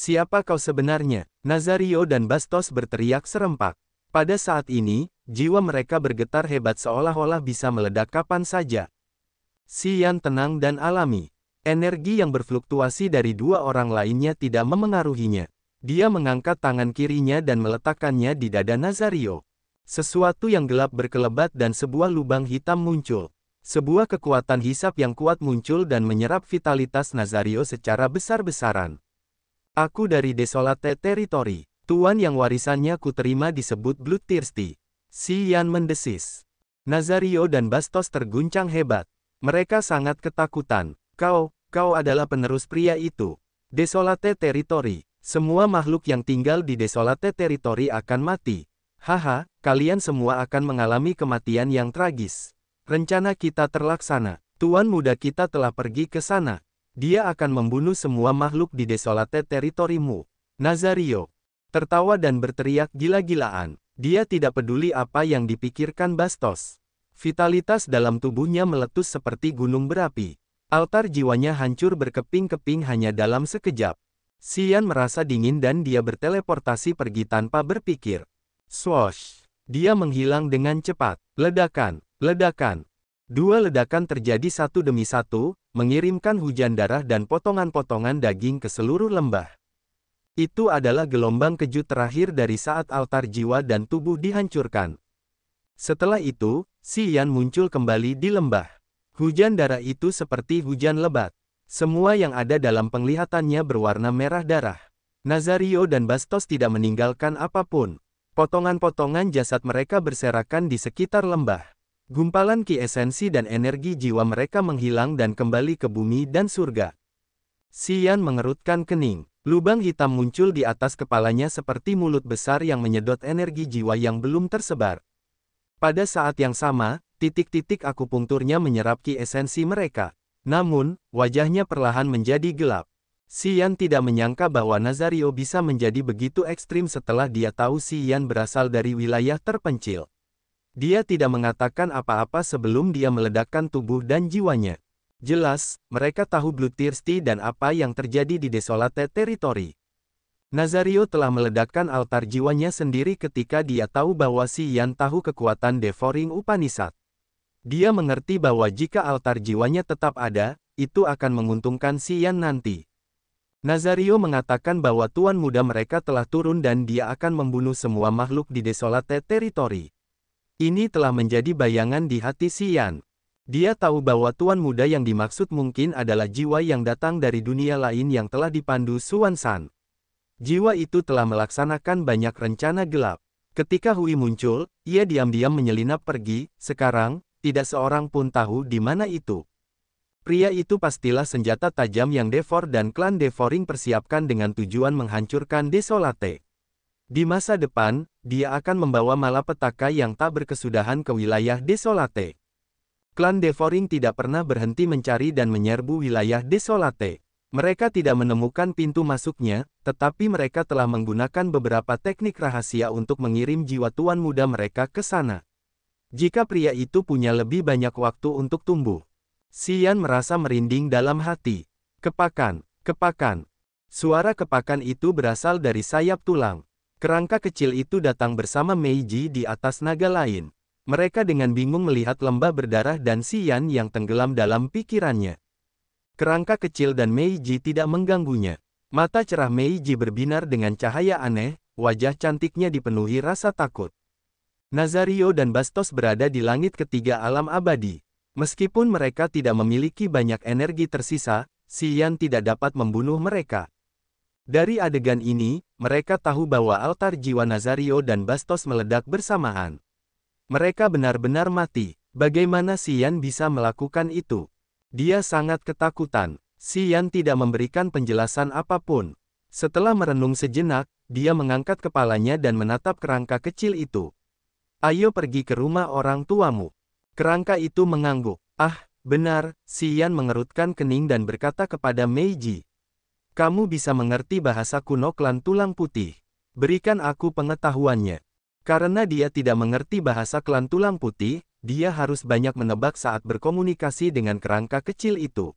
Siapa kau sebenarnya? Nazario dan Bastos berteriak serempak. Pada saat ini, jiwa mereka bergetar hebat seolah-olah bisa meledak kapan saja. Xian tenang dan alami. Energi yang berfluktuasi dari dua orang lainnya tidak memengaruhinya. Dia mengangkat tangan kirinya dan meletakkannya di dada Nazario. Sesuatu yang gelap berkelebat dan sebuah lubang hitam muncul. Sebuah kekuatan hisap yang kuat muncul dan menyerap vitalitas Nazario secara besar-besaran. Aku dari Desolate Territory. Tuan yang warisannya kuterima disebut Bloodthirsty. Xian mendesis. Nazario dan Bastos terguncang hebat. Mereka sangat ketakutan. Kau adalah penerus pria itu. Desolate Territory. Semua makhluk yang tinggal di Desolate Territory akan mati. Haha, kalian semua akan mengalami kematian yang tragis. Rencana kita terlaksana. Tuan muda kita telah pergi ke sana. Dia akan membunuh semua makhluk di Desolate Territory-mu. Nazario tertawa dan berteriak gila-gilaan. Dia tidak peduli apa yang dipikirkan Bastos. Vitalitas dalam tubuhnya meletus seperti gunung berapi. Altar jiwanya hancur berkeping-keping hanya dalam sekejap. Xian merasa dingin dan dia berteleportasi pergi tanpa berpikir. Swoosh! Dia menghilang dengan cepat. Ledakan. Ledakan. Dua ledakan terjadi satu demi satu, mengirimkan hujan darah dan potongan-potongan daging ke seluruh lembah. Itu adalah gelombang kejut terakhir dari saat altar jiwa dan tubuh dihancurkan. Setelah itu, Xian muncul kembali di lembah. Hujan darah itu seperti hujan lebat. Semua yang ada dalam penglihatannya berwarna merah darah. Nazario dan Bastos tidak meninggalkan apapun. Potongan-potongan jasad mereka berserakan di sekitar lembah. Gumpalan ki esensi dan energi jiwa mereka menghilang dan kembali ke bumi dan surga. Xian mengerutkan kening. Lubang hitam muncul di atas kepalanya seperti mulut besar yang menyedot energi jiwa yang belum tersebar. Pada saat yang sama, titik-titik akupunkturnya menyerap ki esensi mereka. Namun, wajahnya perlahan menjadi gelap. Xian tidak menyangka bahwa Nazario bisa menjadi begitu ekstrim setelah dia tahu Xian berasal dari wilayah terpencil. Dia tidak mengatakan apa-apa sebelum dia meledakkan tubuh dan jiwanya. Jelas, mereka tahu Bloodthirsty dan apa yang terjadi di Desolate Territory. Nazario telah meledakkan altar jiwanya sendiri ketika dia tahu bahwa Xian tahu kekuatan Devouring Upanishad. Dia mengerti bahwa jika altar jiwanya tetap ada, itu akan menguntungkan Xian nanti. Nazario mengatakan bahwa tuan muda mereka telah turun dan dia akan membunuh semua makhluk di Desolate Territory. Ini telah menjadi bayangan di hati Xian. Dia tahu bahwa tuan muda yang dimaksud mungkin adalah jiwa yang datang dari dunia lain yang telah dipandu Xuanzan. Jiwa itu telah melaksanakan banyak rencana gelap. Ketika Hui muncul, ia diam-diam menyelinap pergi. Sekarang, tidak seorang pun tahu di mana itu. Pria itu pastilah senjata tajam yang Devour dan klan Devouring persiapkan dengan tujuan menghancurkan Desolate. Di masa depan, dia akan membawa malapetaka yang tak berkesudahan ke wilayah Desolate. Klan Devouring tidak pernah berhenti mencari dan menyerbu wilayah Desolate. Mereka tidak menemukan pintu masuknya, tetapi mereka telah menggunakan beberapa teknik rahasia untuk mengirim jiwa tuan muda mereka ke sana. Jika pria itu punya lebih banyak waktu untuk tumbuh. Xian merasa merinding dalam hati. Kepakan, kepakan. Suara kepakan itu berasal dari sayap tulang. Kerangka kecil itu datang bersama Meiji di atas naga lain. Mereka dengan bingung melihat lembah berdarah dan Xian yang tenggelam dalam pikirannya. Kerangka kecil dan Meiji tidak mengganggunya. Mata cerah Meiji berbinar dengan cahaya aneh, wajah cantiknya dipenuhi rasa takut. Nazario dan Bastos berada di langit ketiga alam abadi. Meskipun mereka tidak memiliki banyak energi tersisa, Xian tidak dapat membunuh mereka. Dari adegan ini, mereka tahu bahwa altar jiwa Nazario dan Bastos meledak bersamaan. Mereka benar-benar mati. Bagaimana Xian bisa melakukan itu? Dia sangat ketakutan. Xian tidak memberikan penjelasan apapun. Setelah merenung sejenak, dia mengangkat kepalanya dan menatap kerangka kecil itu. Ayo pergi ke rumah orang tuamu. Kerangka itu mengangguk. Ah, benar, Xian mengerutkan kening dan berkata kepada Meiji. Kamu bisa mengerti bahasa kuno klan tulang putih. Berikan aku pengetahuannya. Karena dia tidak mengerti bahasa klan tulang putih, dia harus banyak menebak saat berkomunikasi dengan kerangka kecil itu.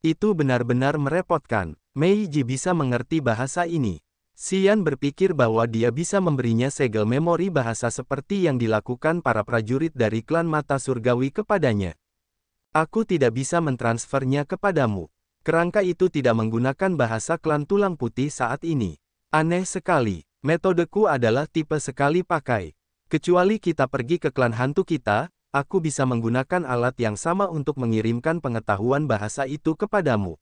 Itu benar-benar merepotkan. Meiji bisa mengerti bahasa ini. Xian berpikir bahwa dia bisa memberinya segel memori bahasa seperti yang dilakukan para prajurit dari klan mata surgawi kepadanya. Aku tidak bisa mentransfernya kepadamu. Kerangka itu tidak menggunakan bahasa klan tulang putih saat ini. Aneh sekali. Metodeku adalah tipe sekali pakai. Kecuali kita pergi ke klan hantu kita, aku bisa menggunakan alat yang sama untuk mengirimkan pengetahuan bahasa itu kepadamu.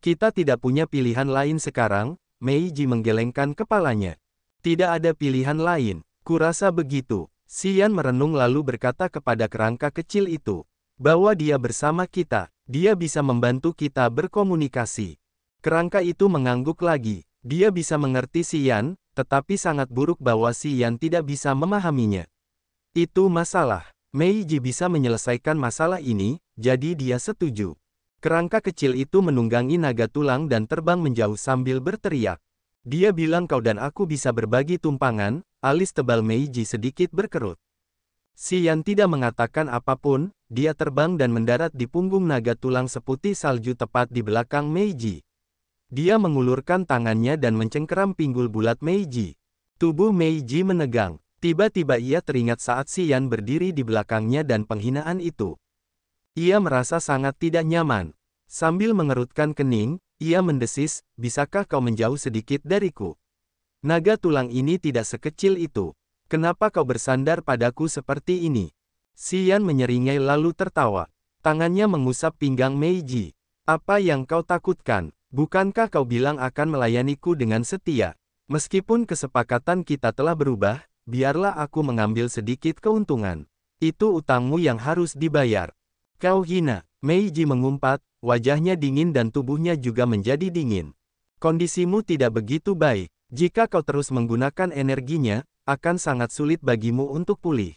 Kita tidak punya pilihan lain sekarang, Meiji menggelengkan kepalanya. Tidak ada pilihan lain, kurasa begitu. Xian merenung lalu berkata kepada kerangka kecil itu, bahwa dia bersama kita, dia bisa membantu kita berkomunikasi. Kerangka itu mengangguk lagi, dia bisa mengerti Xian, tetapi sangat buruk bahwa Xian tidak bisa memahaminya. Itu masalah. Meiji bisa menyelesaikan masalah ini, jadi dia setuju. Kerangka kecil itu menunggangi naga tulang dan terbang menjauh sambil berteriak. Dia bilang kau dan aku bisa berbagi tumpangan, alis tebal Meiji sedikit berkerut. Xian tidak mengatakan apapun, dia terbang dan mendarat di punggung naga tulang seputih salju tepat di belakang Meiji. Dia mengulurkan tangannya dan mencengkeram pinggul bulat Meiji. Tubuh Meiji menegang. Tiba-tiba ia teringat saat Xian berdiri di belakangnya dan penghinaan itu. Ia merasa sangat tidak nyaman. Sambil mengerutkan kening, ia mendesis, bisakah kau menjauh sedikit dariku? Naga tulang ini tidak sekecil itu. Kenapa kau bersandar padaku seperti ini? Xian menyeringai lalu tertawa. Tangannya mengusap pinggang Meiji. Apa yang kau takutkan? Bukankah kau bilang akan melayaniku dengan setia? Meskipun kesepakatan kita telah berubah, biarlah aku mengambil sedikit keuntungan. Itu utangmu yang harus dibayar. Kau hina. Meiji mengumpat, wajahnya dingin dan tubuhnya juga menjadi dingin. Kondisimu tidak begitu baik. Jika kau terus menggunakan energinya, akan sangat sulit bagimu untuk pulih.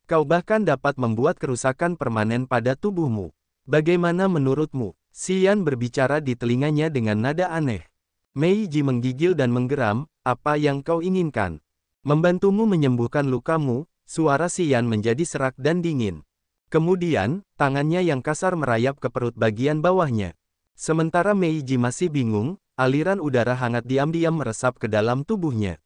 Kau bahkan dapat membuat kerusakan permanen pada tubuhmu. Bagaimana menurutmu? Xian berbicara di telinganya dengan nada aneh. Meiji menggigil dan menggeram, apa yang kau inginkan? Membantumu menyembuhkan lukamu, suara Xian menjadi serak dan dingin. Kemudian, tangannya yang kasar merayap ke perut bagian bawahnya. Sementara Meiji masih bingung, aliran udara hangat diam-diam meresap ke dalam tubuhnya.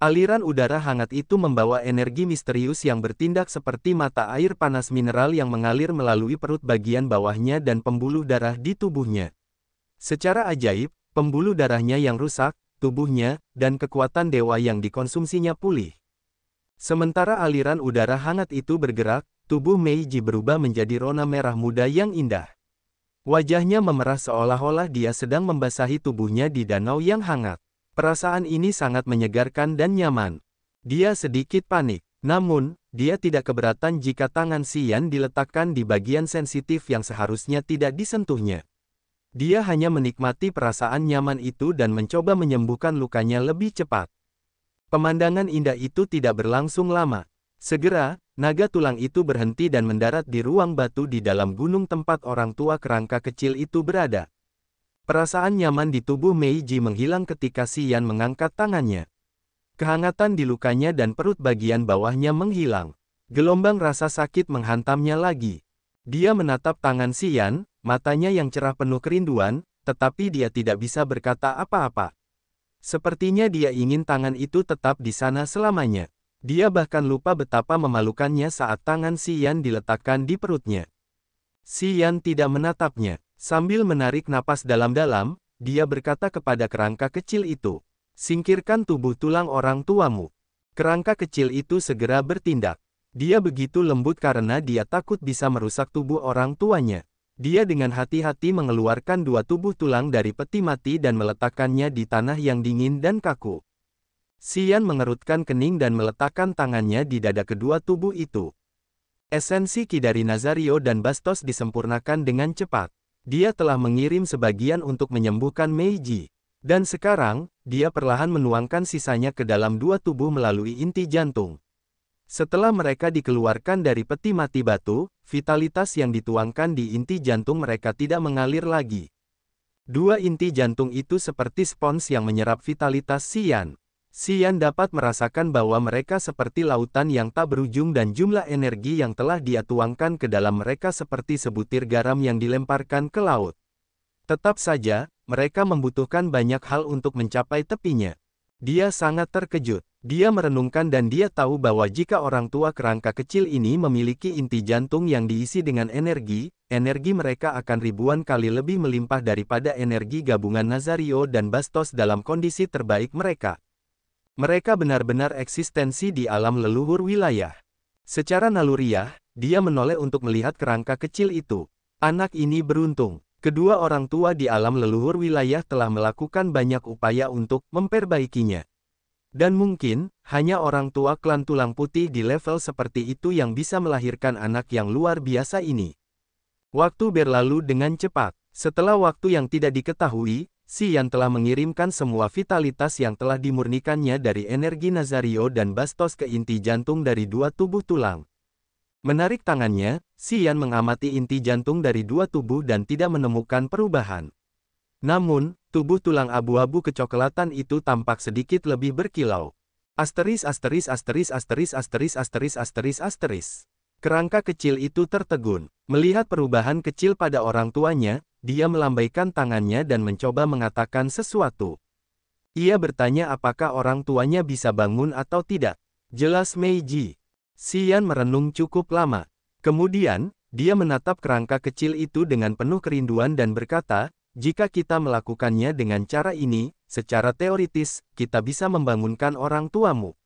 Aliran udara hangat itu membawa energi misterius yang bertindak seperti mata air panas mineral yang mengalir melalui perut bagian bawahnya dan pembuluh darah di tubuhnya. Secara ajaib, pembuluh darahnya yang rusak, tubuhnya, dan kekuatan dewa yang dikonsumsinya pulih. Sementara aliran udara hangat itu bergerak, tubuh Meiji berubah menjadi rona merah muda yang indah. Wajahnya memerah seolah-olah dia sedang membasahi tubuhnya di danau yang hangat. Perasaan ini sangat menyegarkan dan nyaman. Dia sedikit panik, namun, dia tidak keberatan jika tangan Xian diletakkan di bagian sensitif yang seharusnya tidak disentuhnya. Dia hanya menikmati perasaan nyaman itu dan mencoba menyembuhkan lukanya lebih cepat. Pemandangan indah itu tidak berlangsung lama. Segera, naga tulang itu berhenti dan mendarat di ruang batu di dalam gunung tempat orang tua kerangka kecil itu berada. Perasaan nyaman di tubuh Meiji menghilang ketika Xian mengangkat tangannya. Kehangatan di lukanya dan perut bagian bawahnya menghilang. Gelombang rasa sakit menghantamnya lagi. Dia menatap tangan Xian, matanya yang cerah penuh kerinduan, tetapi dia tidak bisa berkata apa-apa. Sepertinya dia ingin tangan itu tetap di sana selamanya. Dia bahkan lupa betapa memalukannya saat tangan Xian diletakkan di perutnya. Xian tidak menatapnya. Sambil menarik napas dalam-dalam, dia berkata kepada kerangka kecil itu, "Singkirkan tubuh tulang orang tuamu." Kerangka kecil itu segera bertindak. Dia begitu lembut karena dia takut bisa merusak tubuh orang tuanya. Dia dengan hati-hati mengeluarkan dua tubuh tulang dari peti mati dan meletakkannya di tanah yang dingin dan kaku. Xian mengerutkan kening dan meletakkan tangannya di dada kedua tubuh itu. Esensi ki dari Nazario dan Bastos disempurnakan dengan cepat. Dia telah mengirim sebagian untuk menyembuhkan Meiji. Dan sekarang, dia perlahan menuangkan sisanya ke dalam dua tubuh melalui inti jantung. Setelah mereka dikeluarkan dari peti mati batu, vitalitas yang dituangkan di inti jantung mereka tidak mengalir lagi. Dua inti jantung itu seperti spons yang menyerap vitalitas Xian. Xian dapat merasakan bahwa mereka seperti lautan yang tak berujung dan jumlah energi yang telah dia tuangkan ke dalam mereka seperti sebutir garam yang dilemparkan ke laut. Tetap saja, mereka membutuhkan banyak hal untuk mencapai tepinya. Dia sangat terkejut. Dia merenungkan dan dia tahu bahwa jika orang tua kerangka kecil ini memiliki inti jantung yang diisi dengan energi, energi mereka akan ribuan kali lebih melimpah daripada energi gabungan Nazario dan Bastos dalam kondisi terbaik mereka. Mereka benar-benar eksistensi di alam leluhur wilayah. Secara naluriah, dia menoleh untuk melihat kerangka kecil itu. Anak ini beruntung. Kedua orang tua di alam leluhur wilayah telah melakukan banyak upaya untuk memperbaikinya. Dan mungkin, hanya orang tua klan tulang putih di level seperti itu yang bisa melahirkan anak yang luar biasa ini. Waktu berlalu dengan cepat. Setelah waktu yang tidak diketahui, Xian telah mengirimkan semua vitalitas yang telah dimurnikannya dari energi Nazario dan Bastos ke inti jantung dari dua tubuh tulang. Menarik tangannya, Xian mengamati inti jantung dari dua tubuh dan tidak menemukan perubahan. Namun, tubuh tulang abu-abu kecoklatan itu tampak sedikit lebih berkilau. Asteris asteris asteris asteris asteris asteris asteris asteris. Kerangka kecil itu tertegun. Melihat perubahan kecil pada orang tuanya, dia melambaikan tangannya dan mencoba mengatakan sesuatu. Ia bertanya apakah orang tuanya bisa bangun atau tidak. Jelas Meiji. Xian merenung cukup lama. Kemudian, dia menatap kerangka kecil itu dengan penuh kerinduan dan berkata, jika kita melakukannya dengan cara ini, secara teoritis, kita bisa membangunkan orang tuamu.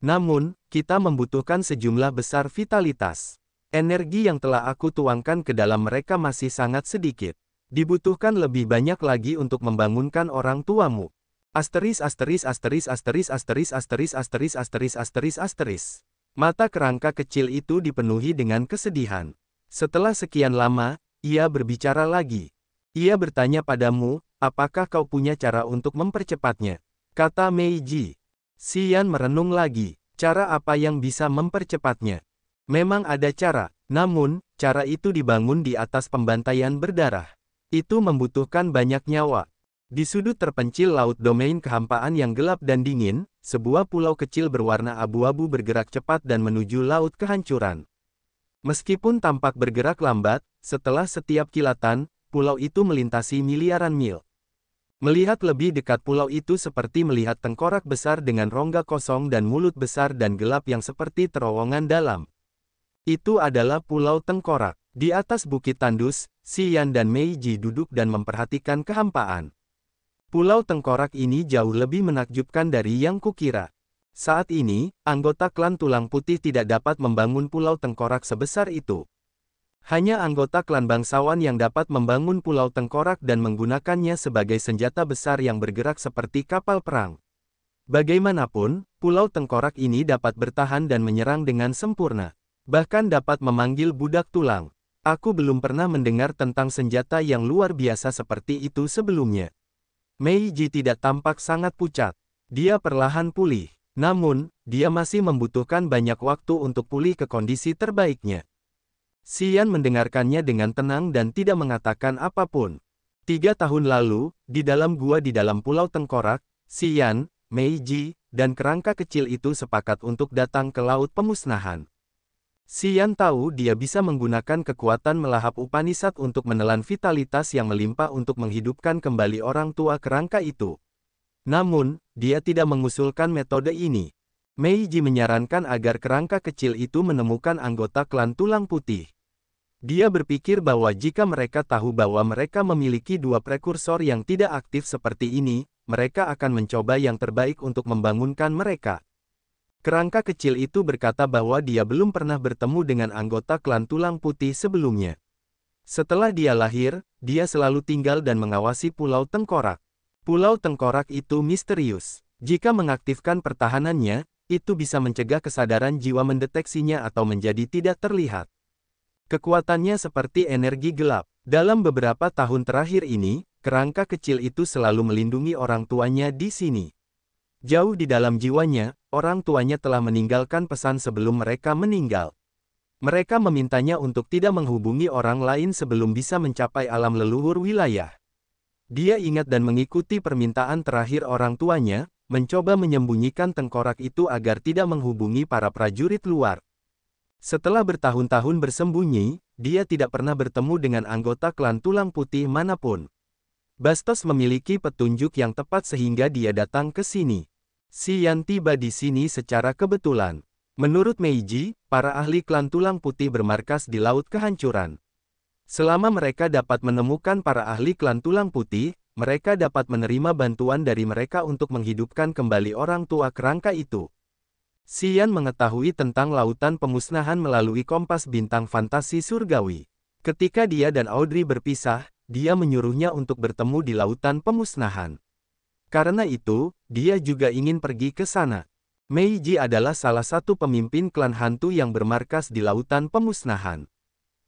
Namun, kita membutuhkan sejumlah besar vitalitas. Energi yang telah aku tuangkan ke dalam mereka masih sangat sedikit. Dibutuhkan lebih banyak lagi untuk membangunkan orang tuamu. Asteris asteris asteris asteris asteris asteris asteris asteris asteris asteris. Mata kerangka kecil itu dipenuhi dengan kesedihan. Setelah sekian lama, ia berbicara lagi. Ia bertanya padamu, apakah kau punya cara untuk mempercepatnya? Kata Meiji. Xian merenung lagi. Cara apa yang bisa mempercepatnya? Memang ada cara, namun, cara itu dibangun di atas pembantaian berdarah. Itu membutuhkan banyak nyawa. Di sudut terpencil laut domain kehampaan yang gelap dan dingin, sebuah pulau kecil berwarna abu-abu bergerak cepat dan menuju laut kehancuran. Meskipun tampak bergerak lambat, setelah setiap kilatan, pulau itu melintasi miliaran mil. Melihat lebih dekat pulau itu seperti melihat tengkorak besar dengan rongga kosong dan mulut besar dan gelap yang seperti terowongan dalam. Itu adalah Pulau Tengkorak. Di atas bukit tandus, Xian dan Meiji duduk dan memperhatikan kehampaan. Pulau Tengkorak ini jauh lebih menakjubkan dari yang kukira. Saat ini, anggota klan tulang putih tidak dapat membangun Pulau Tengkorak sebesar itu. Hanya anggota klan bangsawan yang dapat membangun Pulau Tengkorak dan menggunakannya sebagai senjata besar yang bergerak seperti kapal perang. Bagaimanapun, Pulau Tengkorak ini dapat bertahan dan menyerang dengan sempurna. Bahkan dapat memanggil budak tulang. Aku belum pernah mendengar tentang senjata yang luar biasa seperti itu sebelumnya. Meiji tidak tampak sangat pucat. Dia perlahan pulih. Namun, dia masih membutuhkan banyak waktu untuk pulih ke kondisi terbaiknya. Xian mendengarkannya dengan tenang dan tidak mengatakan apapun. 3 tahun lalu, di dalam gua di dalam Pulau Tengkorak, Xian, Meiji, dan kerangka kecil itu sepakat untuk datang ke Laut Pemusnahan. Xian tahu dia bisa menggunakan kekuatan melahap Upanishad untuk menelan vitalitas yang melimpah untuk menghidupkan kembali orang tua kerangka itu. Namun, dia tidak mengusulkan metode ini. Meiji menyarankan agar kerangka kecil itu menemukan anggota klan tulang putih. Dia berpikir bahwa jika mereka tahu bahwa mereka memiliki dua prekursor yang tidak aktif seperti ini, mereka akan mencoba yang terbaik untuk membangunkan mereka. Kerangka kecil itu berkata bahwa dia belum pernah bertemu dengan anggota klan tulang putih sebelumnya. Setelah dia lahir, dia selalu tinggal dan mengawasi Pulau Tengkorak. Pulau Tengkorak itu misterius. Jika mengaktifkan pertahanannya, itu bisa mencegah kesadaran jiwa mendeteksinya atau menjadi tidak terlihat. Kekuatannya seperti energi gelap. Dalam beberapa tahun terakhir ini, kerangka kecil itu selalu melindungi orang tuanya di sini. Jauh di dalam jiwanya, orang tuanya telah meninggalkan pesan sebelum mereka meninggal. Mereka memintanya untuk tidak menghubungi orang lain sebelum bisa mencapai alam leluhur wilayah. Dia ingat dan mengikuti permintaan terakhir orang tuanya, mencoba menyembunyikan tengkorak itu agar tidak menghubungi para prajurit luar. Setelah bertahun-tahun bersembunyi, dia tidak pernah bertemu dengan anggota klan tulang putih manapun. Bastos memiliki petunjuk yang tepat sehingga dia datang ke sini. Xian tiba di sini secara kebetulan. Menurut Meiji, para ahli klan tulang putih bermarkas di Laut Kehancuran. Selama mereka dapat menemukan para ahli klan tulang putih, mereka dapat menerima bantuan dari mereka untuk menghidupkan kembali orang tua kerangka itu. Xian mengetahui tentang lautan pemusnahan melalui kompas bintang fantasi surgawi. Ketika dia dan Audrey berpisah, dia menyuruhnya untuk bertemu di lautan pemusnahan. Karena itu, dia juga ingin pergi ke sana. Meiji adalah salah satu pemimpin klan hantu yang bermarkas di lautan pemusnahan.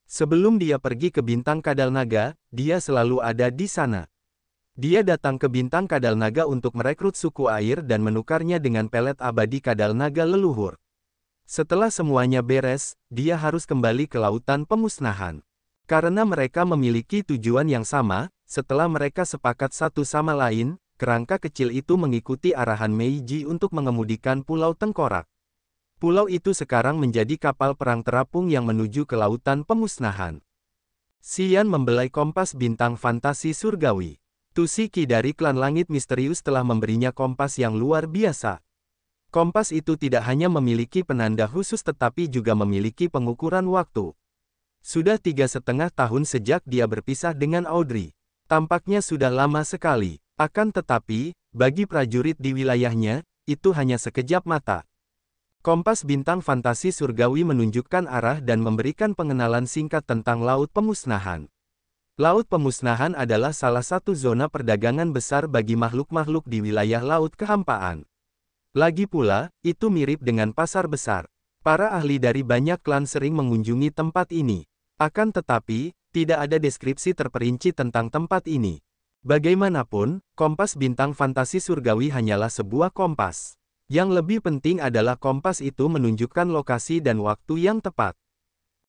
Sebelum dia pergi ke Bintang Kadal Naga, dia selalu ada di sana. Dia datang ke Bintang Kadal Naga untuk merekrut suku air dan menukarnya dengan pelet abadi Kadal Naga leluhur. Setelah semuanya beres, dia harus kembali ke lautan pemusnahan. Karena mereka memiliki tujuan yang sama, setelah mereka sepakat satu sama lain, kerangka kecil itu mengikuti arahan Meiji untuk mengemudikan Pulau Tengkorak. Pulau itu sekarang menjadi kapal perang terapung yang menuju ke lautan pemusnahan. Xian membelai kompas bintang fantasi surgawi. Tusiki dari klan langit misterius telah memberinya kompas yang luar biasa. Kompas itu tidak hanya memiliki penanda khusus tetapi juga memiliki pengukuran waktu. Sudah 3,5 tahun sejak dia berpisah dengan Audrey. Tampaknya sudah lama sekali. Akan tetapi, bagi prajurit di wilayahnya, itu hanya sekejap mata. Kompas bintang fantasi surgawi menunjukkan arah dan memberikan pengenalan singkat tentang Laut Pemusnahan. Laut Pemusnahan adalah salah satu zona perdagangan besar bagi makhluk-makhluk di wilayah Laut Kehampaan. Lagi pula, itu mirip dengan pasar besar. Para ahli dari banyak klan sering mengunjungi tempat ini. Akan tetapi, tidak ada deskripsi terperinci tentang tempat ini. Bagaimanapun, kompas bintang fantasi surgawi hanyalah sebuah kompas. Yang lebih penting adalah kompas itu menunjukkan lokasi dan waktu yang tepat.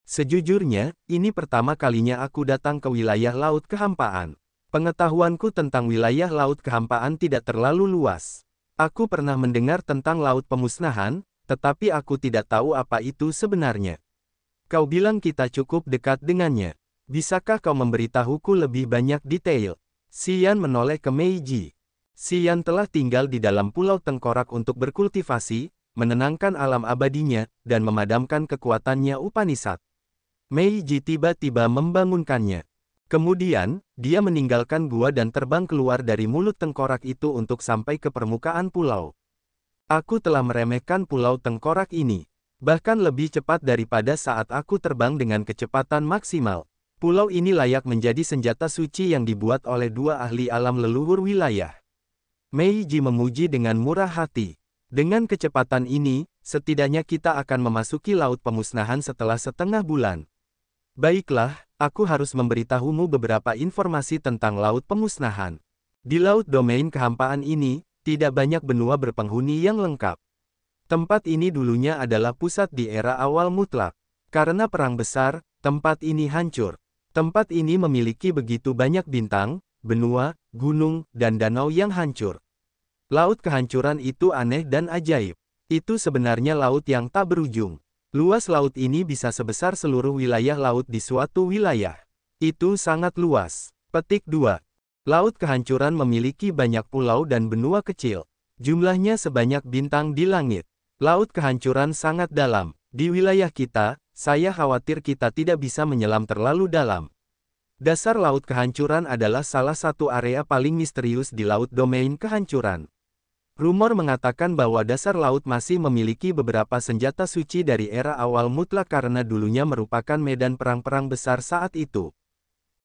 Sejujurnya, ini pertama kalinya aku datang ke wilayah Laut Kehampaan. Pengetahuanku tentang wilayah Laut Kehampaan tidak terlalu luas. Aku pernah mendengar tentang Laut Pemusnahan, tetapi aku tidak tahu apa itu sebenarnya. Kau bilang kita cukup dekat dengannya. Bisakah kau memberitahuku lebih banyak detail? Xian menoleh ke Meiji. Xian telah tinggal di dalam Pulau Tengkorak untuk berkultivasi, menenangkan alam abadinya, dan memadamkan kekuatannya Upanishad. Meiji tiba-tiba membangunkannya. Kemudian, dia meninggalkan gua dan terbang keluar dari mulut tengkorak itu untuk sampai ke permukaan pulau. Aku telah meremehkan Pulau Tengkorak ini. Bahkan lebih cepat daripada saat aku terbang dengan kecepatan maksimal. Pulau ini layak menjadi senjata suci yang dibuat oleh dua ahli alam leluhur wilayah. Meiji memuji dengan murah hati. Dengan kecepatan ini, setidaknya kita akan memasuki Laut Pemusnahan setelah setengah bulan. Baiklah, aku harus memberitahumu beberapa informasi tentang Laut Pemusnahan. Di Laut Domain Kehampaan ini, tidak banyak benua berpenghuni yang lengkap. Tempat ini dulunya adalah pusat di era awal mutlak. Karena perang besar, tempat ini hancur. Tempat ini memiliki begitu banyak bintang, benua, gunung, dan danau yang hancur. Laut kehancuran itu aneh dan ajaib. Itu sebenarnya laut yang tak berujung. Luas laut ini bisa sebesar seluruh wilayah laut di suatu wilayah. Itu sangat luas. Petik 2. Laut kehancuran memiliki banyak pulau dan benua kecil. Jumlahnya sebanyak bintang di langit. Laut kehancuran sangat dalam. Di wilayah kita, saya khawatir kita tidak bisa menyelam terlalu dalam. Dasar Laut Kehancuran adalah salah satu area paling misterius di Laut Domain Kehancuran. Rumor mengatakan bahwa dasar laut masih memiliki beberapa senjata suci dari era awal mutlak karena dulunya merupakan medan perang-perang besar saat itu.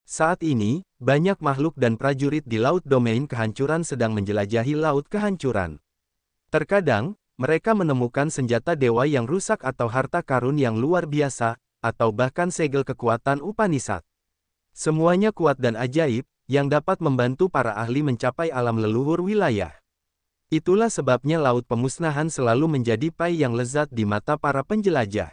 Saat ini, banyak makhluk dan prajurit di Laut Domain Kehancuran sedang menjelajahi Laut Kehancuran. Terkadang, mereka menemukan senjata dewa yang rusak atau harta karun yang luar biasa, atau bahkan segel kekuatan Upanishad. Semuanya kuat dan ajaib, yang dapat membantu para ahli mencapai alam leluhur wilayah. Itulah sebabnya Laut Pemusnahan selalu menjadi pai yang lezat di mata para penjelajah.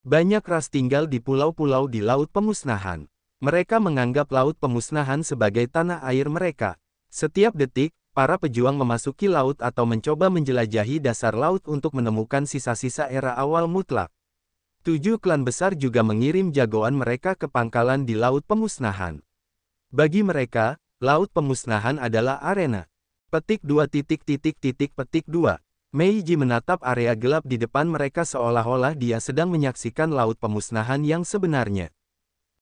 Banyak ras tinggal di pulau-pulau di Laut Pemusnahan. Mereka menganggap Laut Pemusnahan sebagai tanah air mereka. Setiap detik, para pejuang memasuki laut atau mencoba menjelajahi dasar laut untuk menemukan sisa-sisa era awal mutlak. 7 klan besar juga mengirim jagoan mereka ke pangkalan di Laut Pemusnahan. Bagi mereka, laut pemusnahan adalah arena. Petik 2. Petik 2. Meiji menatap area gelap di depan mereka seolah-olah dia sedang menyaksikan laut pemusnahan yang sebenarnya.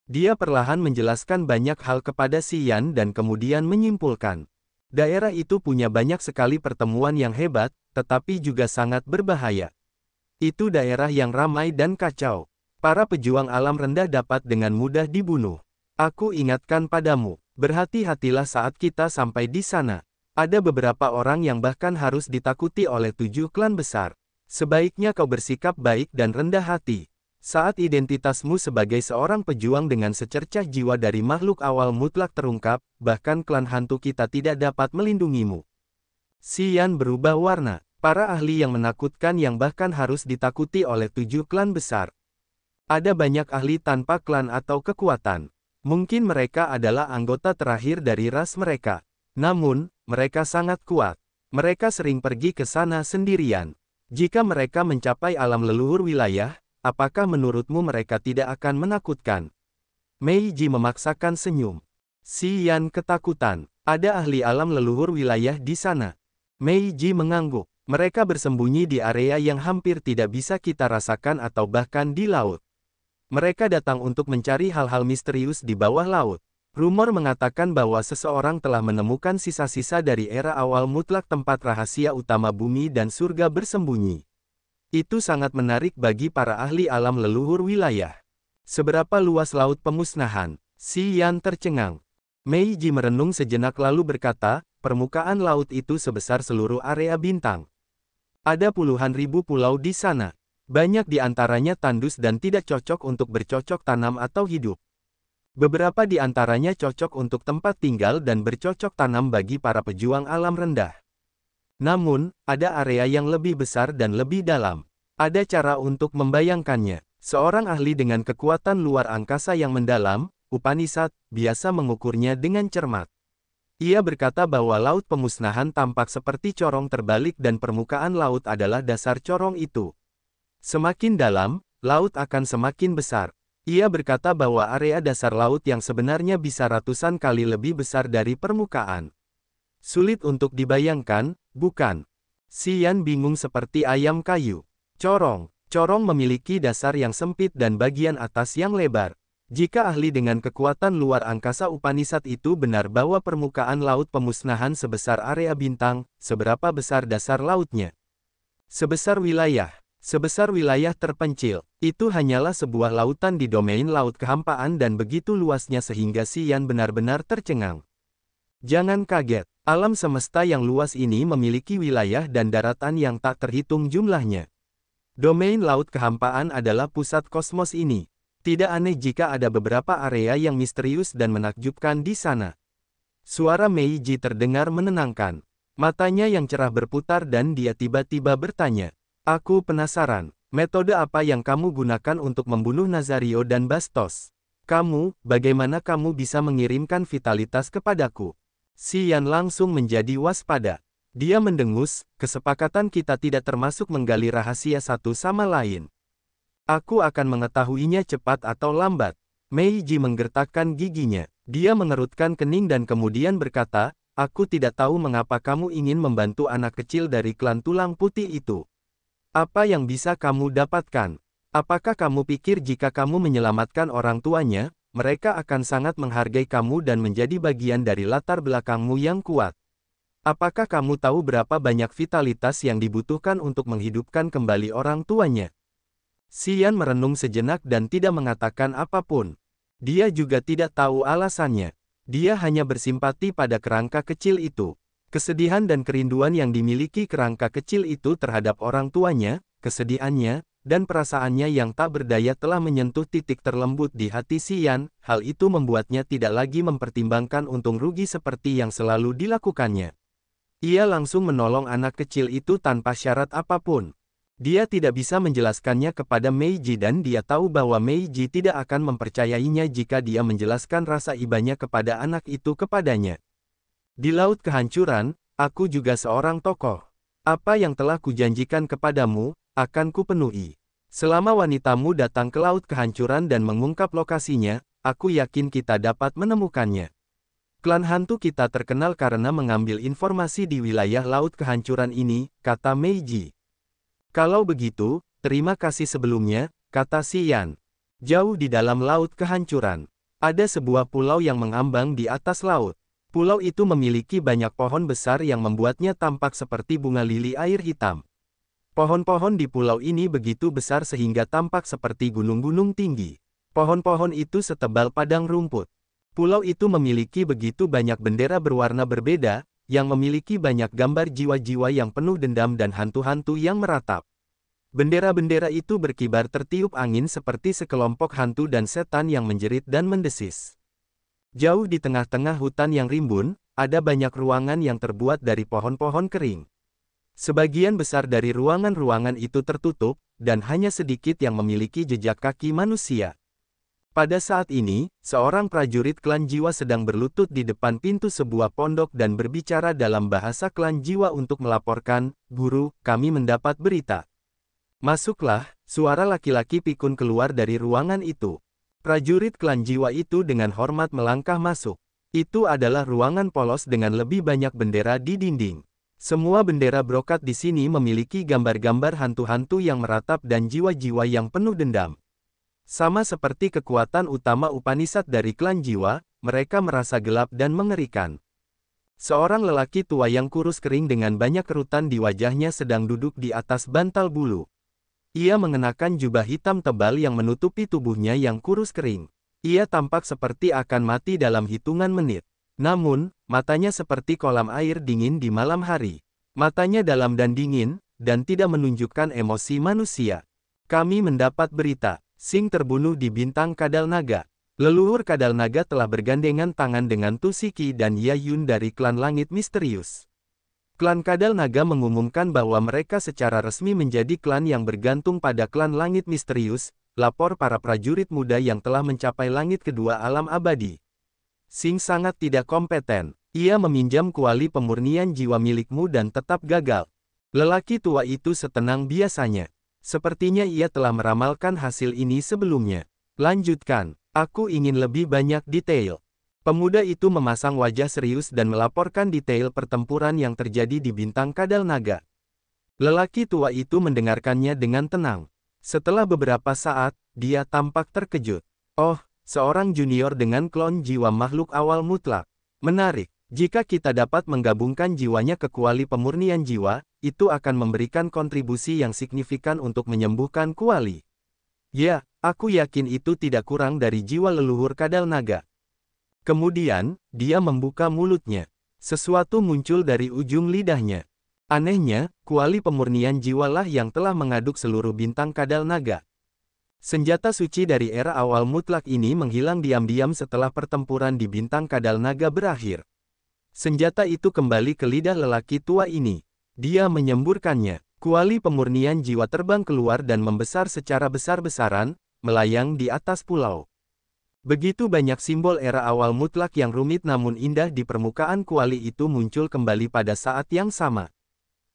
Dia perlahan menjelaskan banyak hal kepada Xian dan kemudian menyimpulkan. Daerah itu punya banyak sekali pertemuan yang hebat, tetapi juga sangat berbahaya. Itu daerah yang ramai dan kacau. Para pejuang alam rendah dapat dengan mudah dibunuh. Aku ingatkan padamu, berhati-hatilah saat kita sampai di sana. Ada beberapa orang yang bahkan harus ditakuti oleh 7 klan besar. Sebaiknya kau bersikap baik dan rendah hati. Saat identitasmu sebagai seorang pejuang dengan secercah jiwa dari makhluk awal mutlak terungkap, bahkan klan hantu kita tidak dapat melindungimu. Xian berubah warna. Para ahli yang menakutkan yang bahkan harus ditakuti oleh 7 klan besar. Ada banyak ahli tanpa klan atau kekuatan. Mungkin mereka adalah anggota terakhir dari ras mereka. Namun, mereka sangat kuat. Mereka sering pergi ke sana sendirian. Jika mereka mencapai alam leluhur wilayah, apakah menurutmu mereka tidak akan menakutkan? Meiji memaksakan senyum. Xian ketakutan. Ada ahli alam leluhur wilayah di sana. Meiji mengangguk. Mereka bersembunyi di area yang hampir tidak bisa kita rasakan atau bahkan di laut. Mereka datang untuk mencari hal-hal misterius di bawah laut. Rumor mengatakan bahwa seseorang telah menemukan sisa-sisa dari era awal mutlak tempat rahasia utama bumi dan surga bersembunyi. Itu sangat menarik bagi para ahli alam leluhur wilayah. Seberapa luas laut pemusnahan? Xian tercengang. Meiji merenung sejenak lalu berkata, permukaan laut itu sebesar seluruh area bintang. Ada puluhan ribu pulau di sana. Banyak di antaranya tandus dan tidak cocok untuk bercocok tanam atau hidup. Beberapa di antaranya cocok untuk tempat tinggal dan bercocok tanam bagi para pejuang alam rendah. Namun, ada area yang lebih besar dan lebih dalam. Ada cara untuk membayangkannya. Seorang ahli dengan kekuatan luar angkasa yang mendalam, Upanishad, biasa mengukurnya dengan cermat. Ia berkata bahwa laut pemusnahan tampak seperti corong terbalik dan permukaan laut adalah dasar corong itu. Semakin dalam, laut akan semakin besar. Ia berkata bahwa area dasar laut yang sebenarnya bisa ratusan kali lebih besar dari permukaan. Sulit untuk dibayangkan, bukan? Xian bingung seperti ayam kayu. Corong memiliki dasar yang sempit dan bagian atas yang lebar. Jika ahli dengan kekuatan luar angkasa Upanishad itu benar bahwa permukaan laut pemusnahan sebesar area bintang, seberapa besar dasar lautnya? Sebesar wilayah terpencil. Itu hanyalah sebuah lautan di domain laut kehampaan dan begitu luasnya sehingga Xian benar-benar tercengang. Jangan kaget, alam semesta yang luas ini memiliki wilayah dan daratan yang tak terhitung jumlahnya. Domain laut kehampaan adalah pusat kosmos ini. Tidak aneh jika ada beberapa area yang misterius dan menakjubkan di sana. Suara Meiji terdengar menenangkan. Matanya yang cerah berputar dan dia tiba-tiba bertanya, "Aku penasaran. Metode apa yang kamu gunakan untuk membunuh Nazario dan Bastos? Bagaimana kamu bisa mengirimkan vitalitas kepadaku?" Xian langsung menjadi waspada. Dia mendengus, kesepakatan kita tidak termasuk menggali rahasia satu sama lain. Aku akan mengetahuinya cepat atau lambat. Meiji menggertakkan giginya. Dia mengerutkan kening dan kemudian berkata, "Aku tidak tahu mengapa kamu ingin membantu anak kecil dari klan tulang putih itu. Apa yang bisa kamu dapatkan? Apakah kamu pikir jika kamu menyelamatkan orang tuanya, mereka akan sangat menghargai kamu dan menjadi bagian dari latar belakangmu yang kuat? Apakah kamu tahu berapa banyak vitalitas yang dibutuhkan untuk menghidupkan kembali orang tuanya?" Xian merenung sejenak dan tidak mengatakan apapun. Dia juga tidak tahu alasannya. Dia hanya bersimpati pada kerangka kecil itu. Kesedihan dan kerinduan yang dimiliki kerangka kecil itu terhadap orang tuanya, kesedihannya, dan perasaannya yang tak berdaya telah menyentuh titik terlembut di hati Xian. Hal itu membuatnya tidak lagi mempertimbangkan untung rugi seperti yang selalu dilakukannya. Ia langsung menolong anak kecil itu tanpa syarat apapun. Dia tidak bisa menjelaskannya kepada Meiji dan dia tahu bahwa Meiji tidak akan mempercayainya jika dia menjelaskan rasa ibanya kepada anak itu kepadanya. Di laut kehancuran, aku juga seorang tokoh. Apa yang telah kujanjikan kepadamu, akan kupenuhi. Selama wanitamu datang ke laut kehancuran dan mengungkap lokasinya, aku yakin kita dapat menemukannya. Klan hantu kita terkenal karena mengambil informasi di wilayah laut kehancuran ini, kata Meiji. Kalau begitu, terima kasih sebelumnya, kata Xian. Jauh di dalam laut kehancuran, ada sebuah pulau yang mengambang di atas laut. Pulau itu memiliki banyak pohon besar yang membuatnya tampak seperti bunga lili air hitam. Pohon-pohon di pulau ini begitu besar sehingga tampak seperti gunung-gunung tinggi. Pohon-pohon itu setebal padang rumput. Pulau itu memiliki begitu banyak bendera berwarna berbeda, yang memiliki banyak gambar jiwa-jiwa yang penuh dendam dan hantu-hantu yang meratap. Bendera-bendera itu berkibar tertiup angin seperti sekelompok hantu dan setan yang menjerit dan mendesis. Jauh di tengah-tengah hutan yang rimbun, ada banyak ruangan yang terbuat dari pohon-pohon kering. Sebagian besar dari ruangan-ruangan itu tertutup, dan hanya sedikit yang memiliki jejak kaki manusia. Pada saat ini, seorang prajurit klan jiwa sedang berlutut di depan pintu sebuah pondok dan berbicara dalam bahasa klan jiwa untuk melaporkan, "Guru, kami mendapat berita." "Masuklah," suara laki-laki pikun keluar dari ruangan itu. Prajurit klan jiwa itu dengan hormat melangkah masuk. Itu adalah ruangan polos dengan lebih banyak bendera di dinding. Semua bendera brokat di sini memiliki gambar-gambar hantu-hantu yang meratap dan jiwa-jiwa yang penuh dendam. Sama seperti kekuatan utama Upanishad dari klan jiwa, mereka merasa gelap dan mengerikan. Seorang lelaki tua yang kurus kering dengan banyak kerutan di wajahnya sedang duduk di atas bantal bulu. Ia mengenakan jubah hitam tebal yang menutupi tubuhnya yang kurus kering. Ia tampak seperti akan mati dalam hitungan menit. Namun, matanya seperti kolam air dingin di malam hari. Matanya dalam dan dingin, dan tidak menunjukkan emosi manusia. "Kami mendapat berita, Sing terbunuh di bintang Kadal Naga." Leluhur Kadal Naga telah bergandengan tangan dengan Tusiki dan Yayun dari klan Langit Misterius. Klan Kadal Naga mengumumkan bahwa mereka secara resmi menjadi klan yang bergantung pada klan Langit Misterius, lapor para prajurit muda yang telah mencapai langit kedua alam abadi. Sing sangat tidak kompeten. Ia meminjam kuali pemurnian jiwa milikmu dan tetap gagal. Lelaki tua itu setenang biasanya. Sepertinya ia telah meramalkan hasil ini sebelumnya. Lanjutkan, aku ingin lebih banyak detail. Pemuda itu memasang wajah serius dan melaporkan detail pertempuran yang terjadi di bintang Kadal Naga. Lelaki tua itu mendengarkannya dengan tenang. Setelah beberapa saat, dia tampak terkejut. "Oh, seorang junior dengan klon jiwa makhluk awal mutlak. Menarik. Jika kita dapat menggabungkan jiwanya ke kuali pemurnian jiwa, itu akan memberikan kontribusi yang signifikan untuk menyembuhkan kuali. Ya, aku yakin itu tidak kurang dari jiwa leluhur Kadal Naga." Kemudian, dia membuka mulutnya. Sesuatu muncul dari ujung lidahnya. Anehnya, kuali pemurnian jiwalah yang telah mengaduk seluruh bintang Kadal Naga. Senjata suci dari era awal mutlak ini menghilang diam-diam setelah pertempuran di bintang Kadal Naga berakhir. Senjata itu kembali ke lidah lelaki tua ini. Dia menyemburkannya. Kuali pemurnian jiwa terbang keluar dan membesar secara besar-besaran, melayang di atas pulau. Begitu banyak simbol era awal mutlak yang rumit namun indah di permukaan kuali itu muncul kembali pada saat yang sama.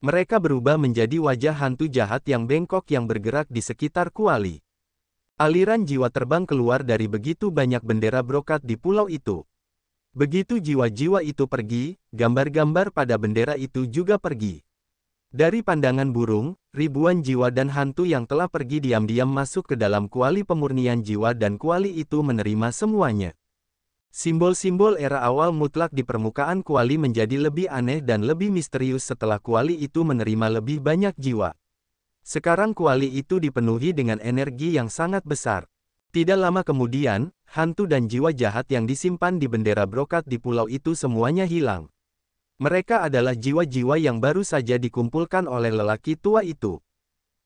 Mereka berubah menjadi wajah hantu jahat yang bengkok yang bergerak di sekitar kuali. Aliran jiwa terbang keluar dari begitu banyak bendera brokat di pulau itu. Begitu jiwa-jiwa itu pergi, gambar-gambar pada bendera itu juga pergi. Dari pandangan burung, ribuan jiwa dan hantu yang telah pergi diam-diam masuk ke dalam kuali pemurnian jiwa dan kuali itu menerima semuanya. Simbol-simbol era awal mutlak di permukaan kuali menjadi lebih aneh dan lebih misterius setelah kuali itu menerima lebih banyak jiwa. Sekarang kuali itu dipenuhi dengan energi yang sangat besar. Tidak lama kemudian, hantu dan jiwa jahat yang disimpan di bendera brokat di pulau itu semuanya hilang. Mereka adalah jiwa-jiwa yang baru saja dikumpulkan oleh lelaki tua itu.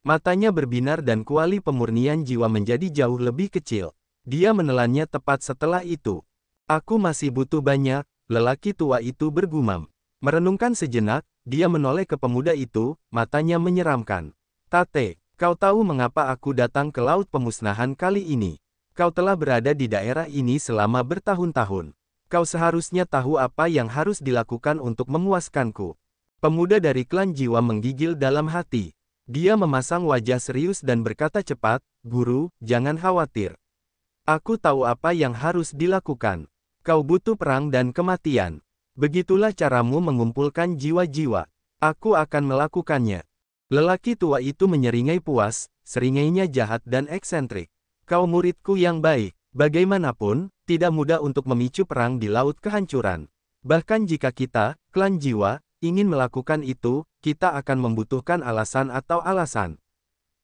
Matanya berbinar dan kuali pemurnian jiwa menjadi jauh lebih kecil. Dia menelannya tepat setelah itu. "Aku masih butuh banyak," lelaki tua itu bergumam. Merenungkan sejenak, dia menoleh ke pemuda itu, matanya menyeramkan. "Tate, kau tahu mengapa aku datang ke laut pemusnahan kali ini? Kau telah berada di daerah ini selama bertahun-tahun. Kau seharusnya tahu apa yang harus dilakukan untuk memuaskanku." Pemuda dari klan jiwa menggigil dalam hati. Dia memasang wajah serius dan berkata cepat, "Guru, jangan khawatir. Aku tahu apa yang harus dilakukan. Kau butuh perang dan kematian. Begitulah caramu mengumpulkan jiwa-jiwa. Aku akan melakukannya. Lelaki tua itu menyeringai puas, seringainya jahat dan eksentrik. Kau muridku yang baik. Bagaimanapun, tidak mudah untuk memicu perang di Laut Kehancuran. Bahkan jika kita, klan jiwa, ingin melakukan itu, kita akan membutuhkan alasan atau alasan.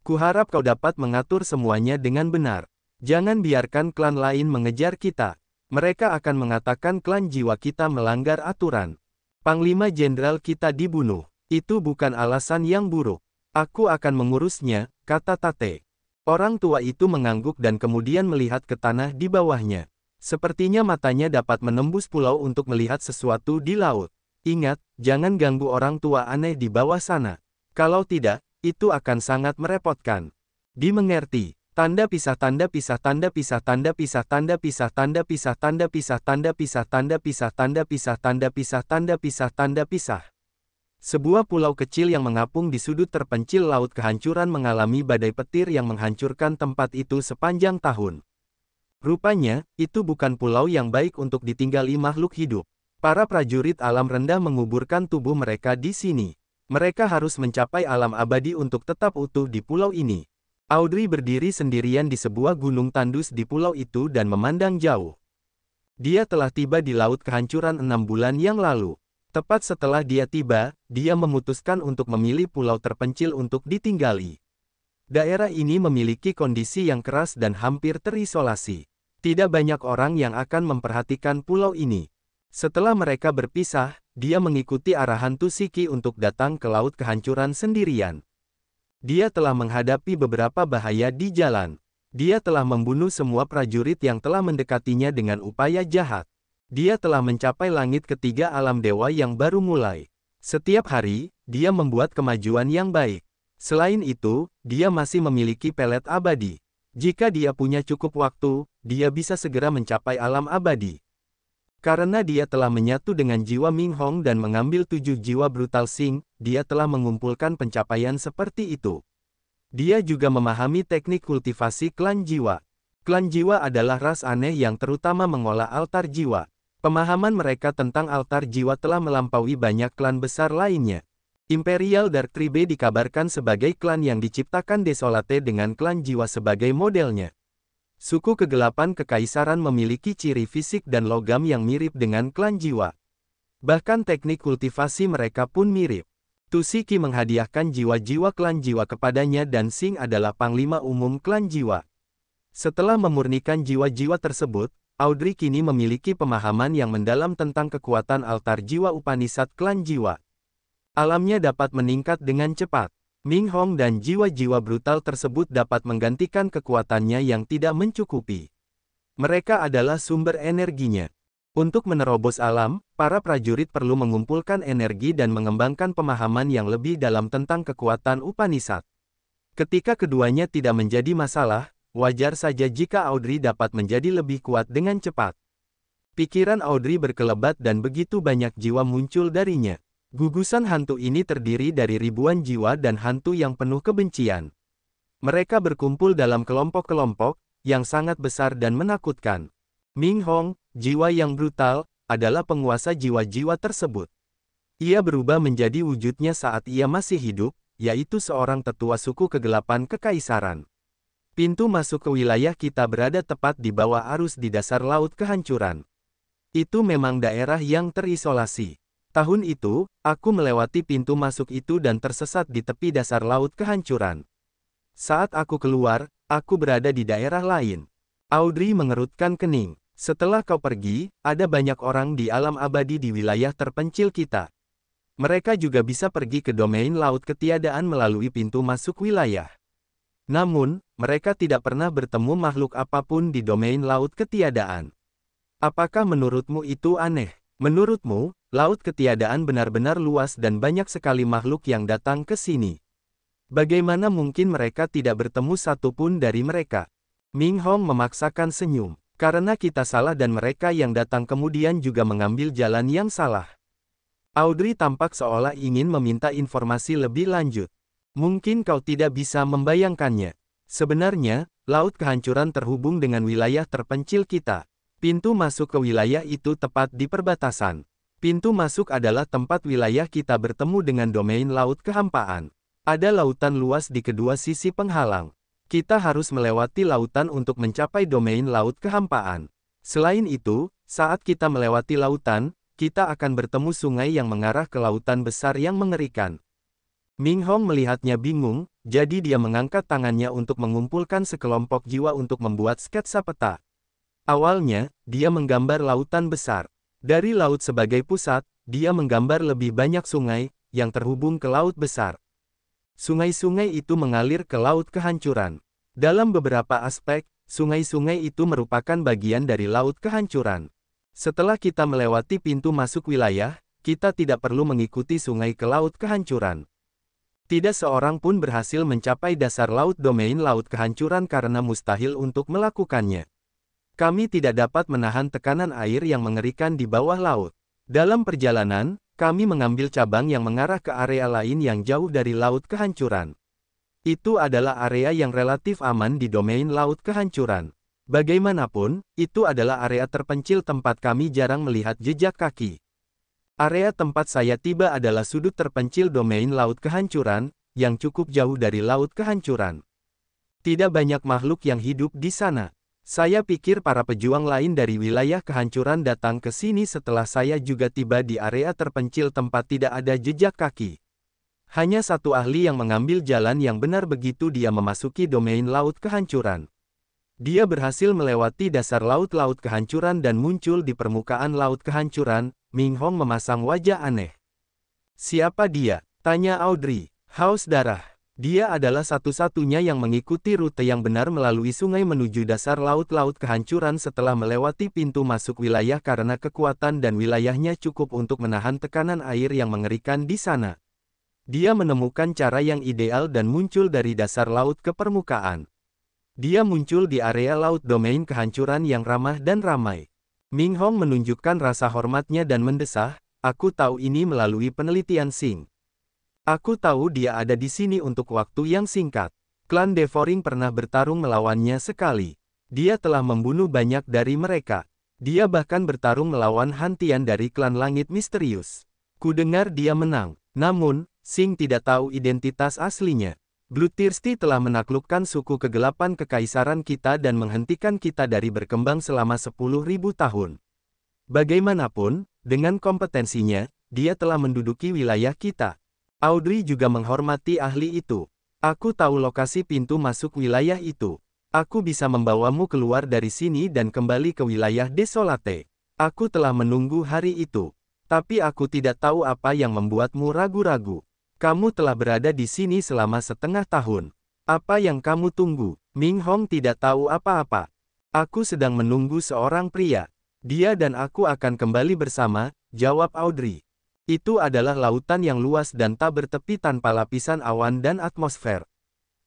Kuharap kau dapat mengatur semuanya dengan benar. Jangan biarkan klan lain mengejar kita. Mereka akan mengatakan klan jiwa kita melanggar aturan. Panglima Jenderal kita dibunuh. Itu bukan alasan yang buruk. Aku akan mengurusnya, kata Tate. Orang tua itu mengangguk dan kemudian melihat ke tanah di bawahnya. Sepertinya matanya dapat menembus pulau untuk melihat sesuatu di laut. Ingat, jangan ganggu orang tua aneh di bawah sana. Kalau tidak, itu akan sangat merepotkan. Dimengerti. Tanda pisah tanda pisah tanda pisah tanda pisah tanda pisah tanda pisah tanda pisah tanda pisah tanda pisah tanda pisah tanda pisah tanda pisah tanda pisah. Sebuah pulau kecil yang mengapung di sudut terpencil Laut Kehancuran mengalami badai petir yang menghancurkan tempat itu sepanjang tahun. Rupanya, itu bukan pulau yang baik untuk ditinggali makhluk hidup. Para prajurit alam rendah menguburkan tubuh mereka di sini. Mereka harus mencapai alam abadi untuk tetap utuh di pulau ini. Audrey berdiri sendirian di sebuah gunung tandus di pulau itu dan memandang jauh. Dia telah tiba di Laut Kehancuran 6 bulan yang lalu. Tepat setelah dia tiba, dia memutuskan untuk memilih pulau terpencil untuk ditinggali. Daerah ini memiliki kondisi yang keras dan hampir terisolasi. Tidak banyak orang yang akan memperhatikan pulau ini. Setelah mereka berpisah, dia mengikuti arahan Tusiki untuk datang ke Laut Kehancuran sendirian. Dia telah menghadapi beberapa bahaya di jalan. Dia telah membunuh semua prajurit yang telah mendekatinya dengan upaya jahat. Dia telah mencapai langit ketiga alam dewa yang baru mulai. Setiap hari, dia membuat kemajuan yang baik. Selain itu, dia masih memiliki pelet abadi. Jika dia punya cukup waktu, dia bisa segera mencapai alam abadi. Karena dia telah menyatu dengan jiwa Ming Hong dan mengambil 7 jiwa brutal Sing, dia telah mengumpulkan pencapaian seperti itu. Dia juga memahami teknik kultivasi klan jiwa. Klan jiwa adalah ras aneh yang terutama mengolah altar jiwa. Pemahaman mereka tentang altar jiwa telah melampaui banyak klan besar lainnya. Imperial Dark Tribe dikabarkan sebagai klan yang diciptakan Desolate dengan klan jiwa sebagai modelnya. Suku kegelapan kekaisaran memiliki ciri fisik dan logam yang mirip dengan klan jiwa. Bahkan teknik kultivasi mereka pun mirip. Tusiki menghadiahkan jiwa-jiwa klan jiwa kepadanya dan Sing adalah panglima umum klan jiwa. Setelah memurnikan jiwa-jiwa tersebut, Audrey kini memiliki pemahaman yang mendalam tentang kekuatan altar jiwa Upanishad klan jiwa. Alamnya dapat meningkat dengan cepat. Ming Hong dan jiwa-jiwa brutal tersebut dapat menggantikan kekuatannya yang tidak mencukupi. Mereka adalah sumber energinya. Untuk menerobos alam, para prajurit perlu mengumpulkan energi dan mengembangkan pemahaman yang lebih dalam tentang kekuatan Upanishad. Ketika keduanya tidak menjadi masalah, wajar saja jika Audrey dapat menjadi lebih kuat dengan cepat. Pikiran Audrey berkelebat dan begitu banyak jiwa muncul darinya. Gugusan hantu ini terdiri dari ribuan jiwa dan hantu yang penuh kebencian. Mereka berkumpul dalam kelompok-kelompok, yang sangat besar dan menakutkan. Ming Hong, jiwa yang brutal, adalah penguasa jiwa-jiwa tersebut. Ia berubah menjadi wujudnya saat ia masih hidup, yaitu seorang tetua suku kegelapan kekaisaran. Pintu masuk ke wilayah kita berada tepat di bawah arus di dasar Laut Kehancuran. Itu memang daerah yang terisolasi. Tahun itu, aku melewati pintu masuk itu dan tersesat di tepi dasar Laut Kehancuran. Saat aku keluar, aku berada di daerah lain. Audrey mengerutkan kening. Setelah kau pergi, ada banyak orang di alam abadi di wilayah terpencil kita. Mereka juga bisa pergi ke domain Laut Ketiadaan melalui pintu masuk wilayah. Namun, mereka tidak pernah bertemu makhluk apapun di domain Laut Ketiadaan. Apakah menurutmu itu aneh? Menurutmu, Laut Ketiadaan benar-benar luas dan banyak sekali makhluk yang datang ke sini. Bagaimana mungkin mereka tidak bertemu satupun dari mereka? Ming Hong memaksakan senyum. Karena kita salah dan mereka yang datang kemudian juga mengambil jalan yang salah. Audrey tampak seolah ingin meminta informasi lebih lanjut. Mungkin kau tidak bisa membayangkannya. Sebenarnya, Laut Kehancuran terhubung dengan wilayah terpencil kita. Pintu masuk ke wilayah itu tepat di perbatasan. Pintu masuk adalah tempat wilayah kita bertemu dengan domain laut kehampaan. Ada lautan luas di kedua sisi penghalang. Kita harus melewati lautan untuk mencapai domain laut kehampaan. Selain itu, saat kita melewati lautan, kita akan bertemu sungai yang mengarah ke lautan besar yang mengerikan. Ming Hong melihatnya bingung, jadi dia mengangkat tangannya untuk mengumpulkan sekelompok jiwa untuk membuat sketsa peta. Awalnya, dia menggambar lautan besar. Dari laut sebagai pusat, dia menggambar lebih banyak sungai, yang terhubung ke laut besar. Sungai-sungai itu mengalir ke laut kehancuran. Dalam beberapa aspek, sungai-sungai itu merupakan bagian dari laut kehancuran. Setelah kita melewati pintu masuk wilayah, kita tidak perlu mengikuti sungai ke laut kehancuran. Tidak seorang pun berhasil mencapai dasar laut domain laut kehancuran karena mustahil untuk melakukannya. Kami tidak dapat menahan tekanan air yang mengerikan di bawah laut. Dalam perjalanan, kami mengambil cabang yang mengarah ke area lain yang jauh dari laut kehancuran. Itu adalah area yang relatif aman di domain laut kehancuran. Bagaimanapun, itu adalah area terpencil tempat kami jarang melihat jejak kaki. Area tempat saya tiba adalah sudut terpencil domain laut kehancuran, yang cukup jauh dari laut kehancuran. Tidak banyak makhluk yang hidup di sana. Saya pikir para pejuang lain dari wilayah kehancuran datang ke sini setelah saya juga tiba di area terpencil tempat tidak ada jejak kaki. Hanya satu ahli yang mengambil jalan yang benar begitu dia memasuki domain laut kehancuran. Dia berhasil melewati dasar laut-laut kehancuran dan muncul di permukaan laut kehancuran. Ming Hong memasang wajah aneh. Siapa dia? Tanya Audrey. Haus darah. Dia adalah satu-satunya yang mengikuti rute yang benar melalui sungai menuju dasar laut-laut kehancuran setelah melewati pintu masuk wilayah karena kekuatan dan wilayahnya cukup untuk menahan tekanan air yang mengerikan di sana. Dia menemukan cara yang ideal dan muncul dari dasar laut ke permukaan. Dia muncul di area laut domain kehancuran yang ramah dan ramai. Ming Hong menunjukkan rasa hormatnya dan mendesah, aku tahu ini melalui penelitian Xing. Aku tahu dia ada di sini untuk waktu yang singkat. Klan Devouring pernah bertarung melawannya sekali. Dia telah membunuh banyak dari mereka. Dia bahkan bertarung melawan Hantian dari klan Langit Misterius. Kudengar dia menang. Namun, Xing tidak tahu identitas aslinya. Bloodthirsty telah menaklukkan suku kegelapan kekaisaran kita dan menghentikan kita dari berkembang selama 10.000 tahun. Bagaimanapun, dengan kompetensinya, dia telah menduduki wilayah kita. Audrey juga menghormati ahli itu. Aku tahu lokasi pintu masuk wilayah itu. Aku bisa membawamu keluar dari sini dan kembali ke wilayah Desolate. Aku telah menunggu hari itu. Tapi aku tidak tahu apa yang membuatmu ragu-ragu. Kamu telah berada di sini selama setengah tahun. Apa yang kamu tunggu? Ming Hong tidak tahu apa-apa. Aku sedang menunggu seorang pria. Dia dan aku akan kembali bersama, jawab Audrey. Itu adalah lautan yang luas dan tak bertepi tanpa lapisan awan dan atmosfer.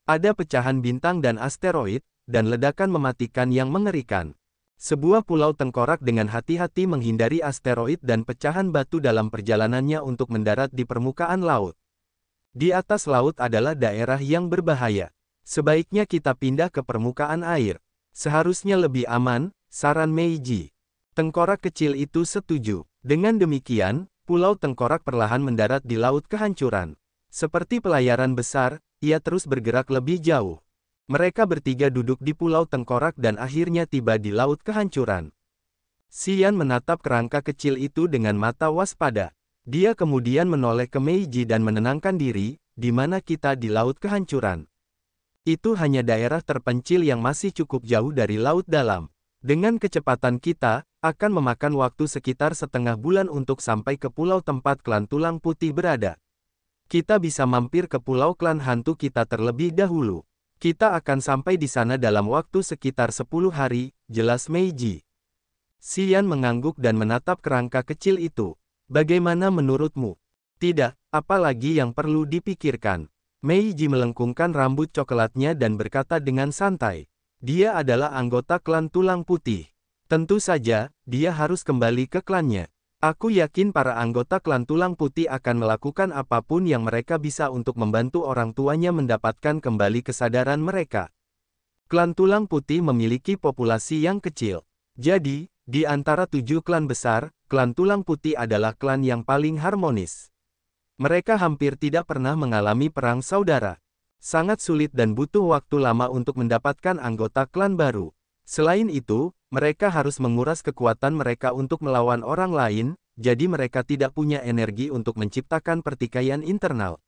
Ada pecahan bintang dan asteroid, dan ledakan mematikan yang mengerikan. Sebuah pulau tengkorak dengan hati-hati menghindari asteroid dan pecahan batu dalam perjalanannya untuk mendarat di permukaan laut. Di atas laut adalah daerah yang berbahaya. Sebaiknya kita pindah ke permukaan air. Seharusnya lebih aman, saran Meiji. Tengkorak kecil itu setuju. Dengan demikian, pulau tengkorak perlahan mendarat di laut kehancuran. Seperti pelayaran besar, ia terus bergerak lebih jauh. Mereka bertiga duduk di pulau tengkorak dan akhirnya tiba di laut kehancuran. Xian menatap kerangka kecil itu dengan mata waspada. Dia kemudian menoleh ke Meiji dan menenangkan diri, di mana kita di laut kehancuran. Itu hanya daerah terpencil yang masih cukup jauh dari laut dalam. Dengan kecepatan kita, akan memakan waktu sekitar setengah bulan untuk sampai ke pulau tempat klan tulang putih berada. Kita bisa mampir ke pulau klan hantu kita terlebih dahulu. Kita akan sampai di sana dalam waktu sekitar 10 hari, jelas Meiji. Xian mengangguk dan menatap kerangka kecil itu. Bagaimana menurutmu? Tidak, apalagi yang perlu dipikirkan. Meiji melengkungkan rambut coklatnya dan berkata dengan santai. Dia adalah anggota klan tulang putih. Tentu saja, dia harus kembali ke klannya. Aku yakin para anggota klan tulang putih akan melakukan apapun yang mereka bisa untuk membantu orang tuanya mendapatkan kembali kesadaran mereka. Klan tulang putih memiliki populasi yang kecil. Jadi, Di antara 7 klan besar, klan Tulang Putih adalah klan yang paling harmonis. Mereka hampir tidak pernah mengalami perang saudara. Sangat sulit dan butuh waktu lama untuk mendapatkan anggota klan baru. Selain itu, mereka harus menguras kekuatan mereka untuk melawan orang lain, jadi mereka tidak punya energi untuk menciptakan pertikaian internal.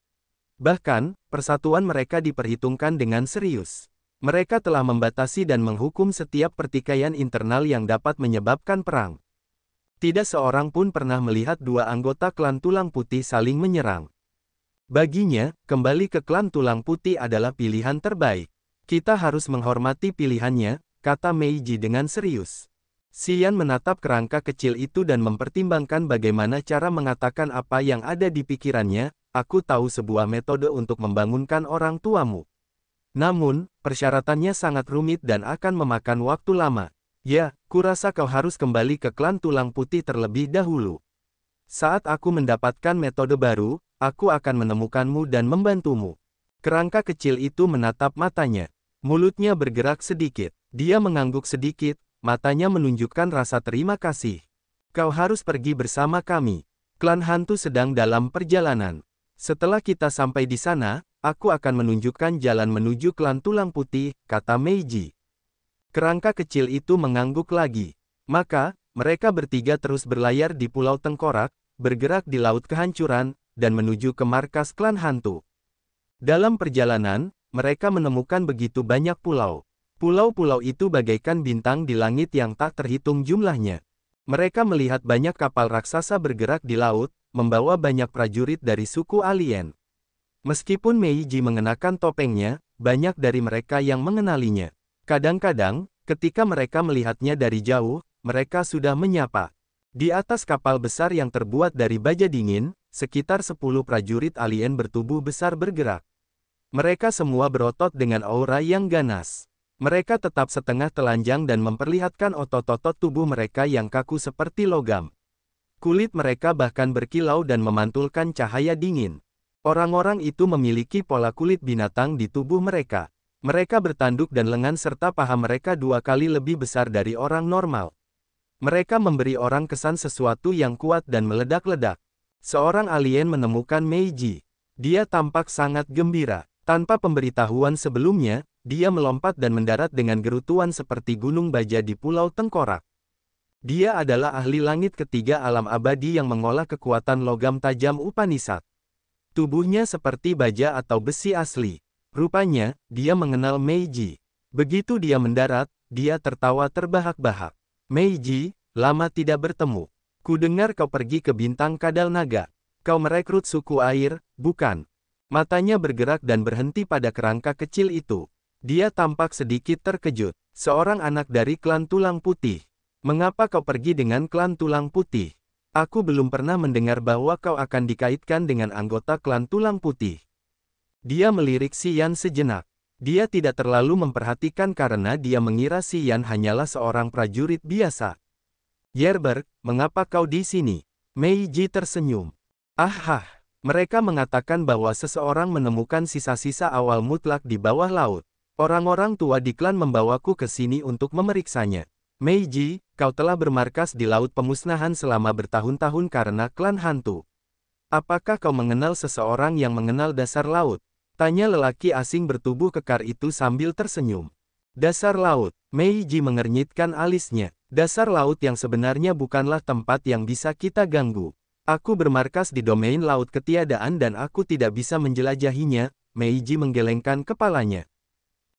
Bahkan, persatuan mereka diperhitungkan dengan serius. Mereka telah membatasi dan menghukum setiap pertikaian internal yang dapat menyebabkan perang. Tidak seorang pun pernah melihat dua anggota klan Tulang Putih saling menyerang. Baginya, kembali ke klan Tulang Putih adalah pilihan terbaik. Kita harus menghormati pilihannya, kata Meiji dengan serius. Xian menatap kerangka kecil itu dan mempertimbangkan bagaimana cara mengatakan apa yang ada di pikirannya. Aku tahu sebuah metode untuk membangunkan orang tuamu. Namun, persyaratannya sangat rumit dan akan memakan waktu lama. Ya, kurasa kau harus kembali ke klan Tulang Putih terlebih dahulu. Saat aku mendapatkan metode baru, aku akan menemukanmu dan membantumu. Kerangka kecil itu menatap matanya. Mulutnya bergerak sedikit. Dia mengangguk sedikit, matanya menunjukkan rasa terima kasih. Kau harus pergi bersama kami. Klan hantu sedang dalam perjalanan. Setelah kita sampai di sana, aku akan menunjukkan jalan menuju klan Tulang Putih, kata Meiji. Kerangka kecil itu mengangguk lagi. Maka, mereka bertiga terus berlayar di Pulau Tengkorak, bergerak di Laut Kehancuran, dan menuju ke markas klan hantu. Dalam perjalanan, mereka menemukan begitu banyak pulau. Pulau-pulau itu bagaikan bintang di langit yang tak terhitung jumlahnya. Mereka melihat banyak kapal raksasa bergerak di laut, membawa banyak prajurit dari suku alien. Meskipun Meiji mengenakan topengnya, banyak dari mereka yang mengenalinya. Kadang-kadang, ketika mereka melihatnya dari jauh, mereka sudah menyapa. Di atas kapal besar yang terbuat dari baja dingin, sekitar 10 prajurit alien bertubuh besar bergerak. Mereka semua berotot dengan aura yang ganas. Mereka tetap setengah telanjang dan memperlihatkan otot-otot tubuh mereka yang kaku seperti logam. Kulit mereka bahkan berkilau dan memantulkan cahaya dingin. Orang-orang itu memiliki pola kulit binatang di tubuh mereka. Mereka bertanduk dan lengan serta paha mereka 2 kali lebih besar dari orang normal. Mereka memberi orang kesan sesuatu yang kuat dan meledak-ledak. Seorang alien menemukan Meiji. Dia tampak sangat gembira. Tanpa pemberitahuan sebelumnya, dia melompat dan mendarat dengan gerutuan seperti gunung baja di Pulau Tengkorak. Dia adalah ahli langit ketiga alam abadi yang mengolah kekuatan logam tajam Upanishad. Tubuhnya seperti baja atau besi asli. Rupanya, dia mengenal Meiji. Begitu dia mendarat, dia tertawa terbahak-bahak. Meiji, lama tidak bertemu. Kudengar kau pergi ke bintang Kadal Naga. Kau merekrut suku air, bukan? Matanya bergerak dan berhenti pada kerangka kecil itu. Dia tampak sedikit terkejut. Seorang anak dari klan Tulang Putih. Mengapa kau pergi dengan klan Tulang Putih? Aku belum pernah mendengar bahwa kau akan dikaitkan dengan anggota klan Tulang Putih. Dia melirik Xian sejenak. Dia tidak terlalu memperhatikan karena dia mengira Xian hanyalah seorang prajurit biasa. Yerberg, mengapa kau di sini? Meiji tersenyum. Ah, mereka mengatakan bahwa seseorang menemukan sisa-sisa awal mutlak di bawah laut. Orang-orang tua di klan membawaku ke sini untuk memeriksanya. Meiji, kau telah bermarkas di Laut Pemusnahan selama bertahun-tahun karena klan hantu. Apakah kau mengenal seseorang yang mengenal dasar laut? Tanya lelaki asing bertubuh kekar itu sambil tersenyum. Dasar laut, Meiji mengernyitkan alisnya. Dasar laut yang sebenarnya bukanlah tempat yang bisa kita ganggu. Aku bermarkas di domain laut ketiadaan dan aku tidak bisa menjelajahinya, Meiji menggelengkan kepalanya.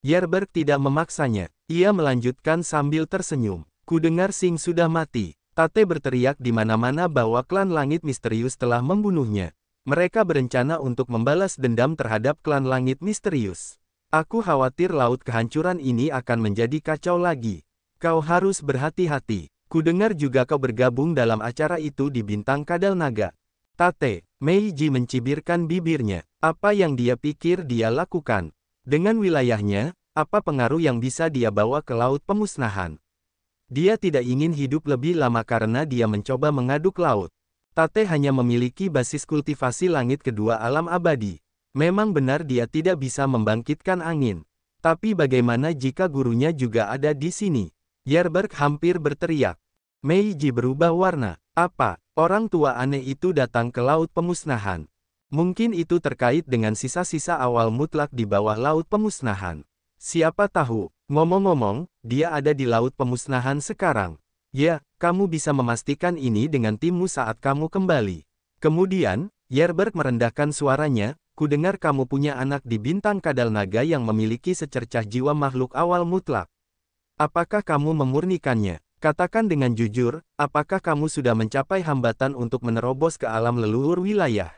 Yerberg tidak memaksanya. Ia melanjutkan sambil tersenyum. Kudengar Sing sudah mati. Tate berteriak di mana-mana bahwa klan langit misterius telah membunuhnya. Mereka berencana untuk membalas dendam terhadap klan langit misterius. Aku khawatir laut kehancuran ini akan menjadi kacau lagi. Kau harus berhati-hati. Kudengar juga kau bergabung dalam acara itu di bintang Kadal Naga. Tate, Meiji mencibirkan bibirnya. Apa yang dia pikir dia lakukan? Dengan wilayahnya, apa pengaruh yang bisa dia bawa ke Laut Pemusnahan? Dia tidak ingin hidup lebih lama karena dia mencoba mengaduk laut. Tate hanya memiliki basis kultivasi langit kedua alam abadi. Memang benar dia tidak bisa membangkitkan angin. Tapi bagaimana jika gurunya juga ada di sini? Yerberg hampir berteriak. Meiji berubah warna. Apa? Orang tua aneh itu datang ke laut pemusnahan. Mungkin itu terkait dengan sisa-sisa awal mutlak di bawah laut pemusnahan. Siapa tahu, ngomong-ngomong, dia ada di laut pemusnahan sekarang. Ya, kamu bisa memastikan ini dengan timmu saat kamu kembali. Kemudian, Yerberg merendahkan suaranya, kudengar kamu punya anak di bintang kadal naga yang memiliki secercah jiwa makhluk awal mutlak. Apakah kamu memurnikannya? Katakan dengan jujur, apakah kamu sudah mencapai hambatan untuk menerobos ke alam leluhur wilayah?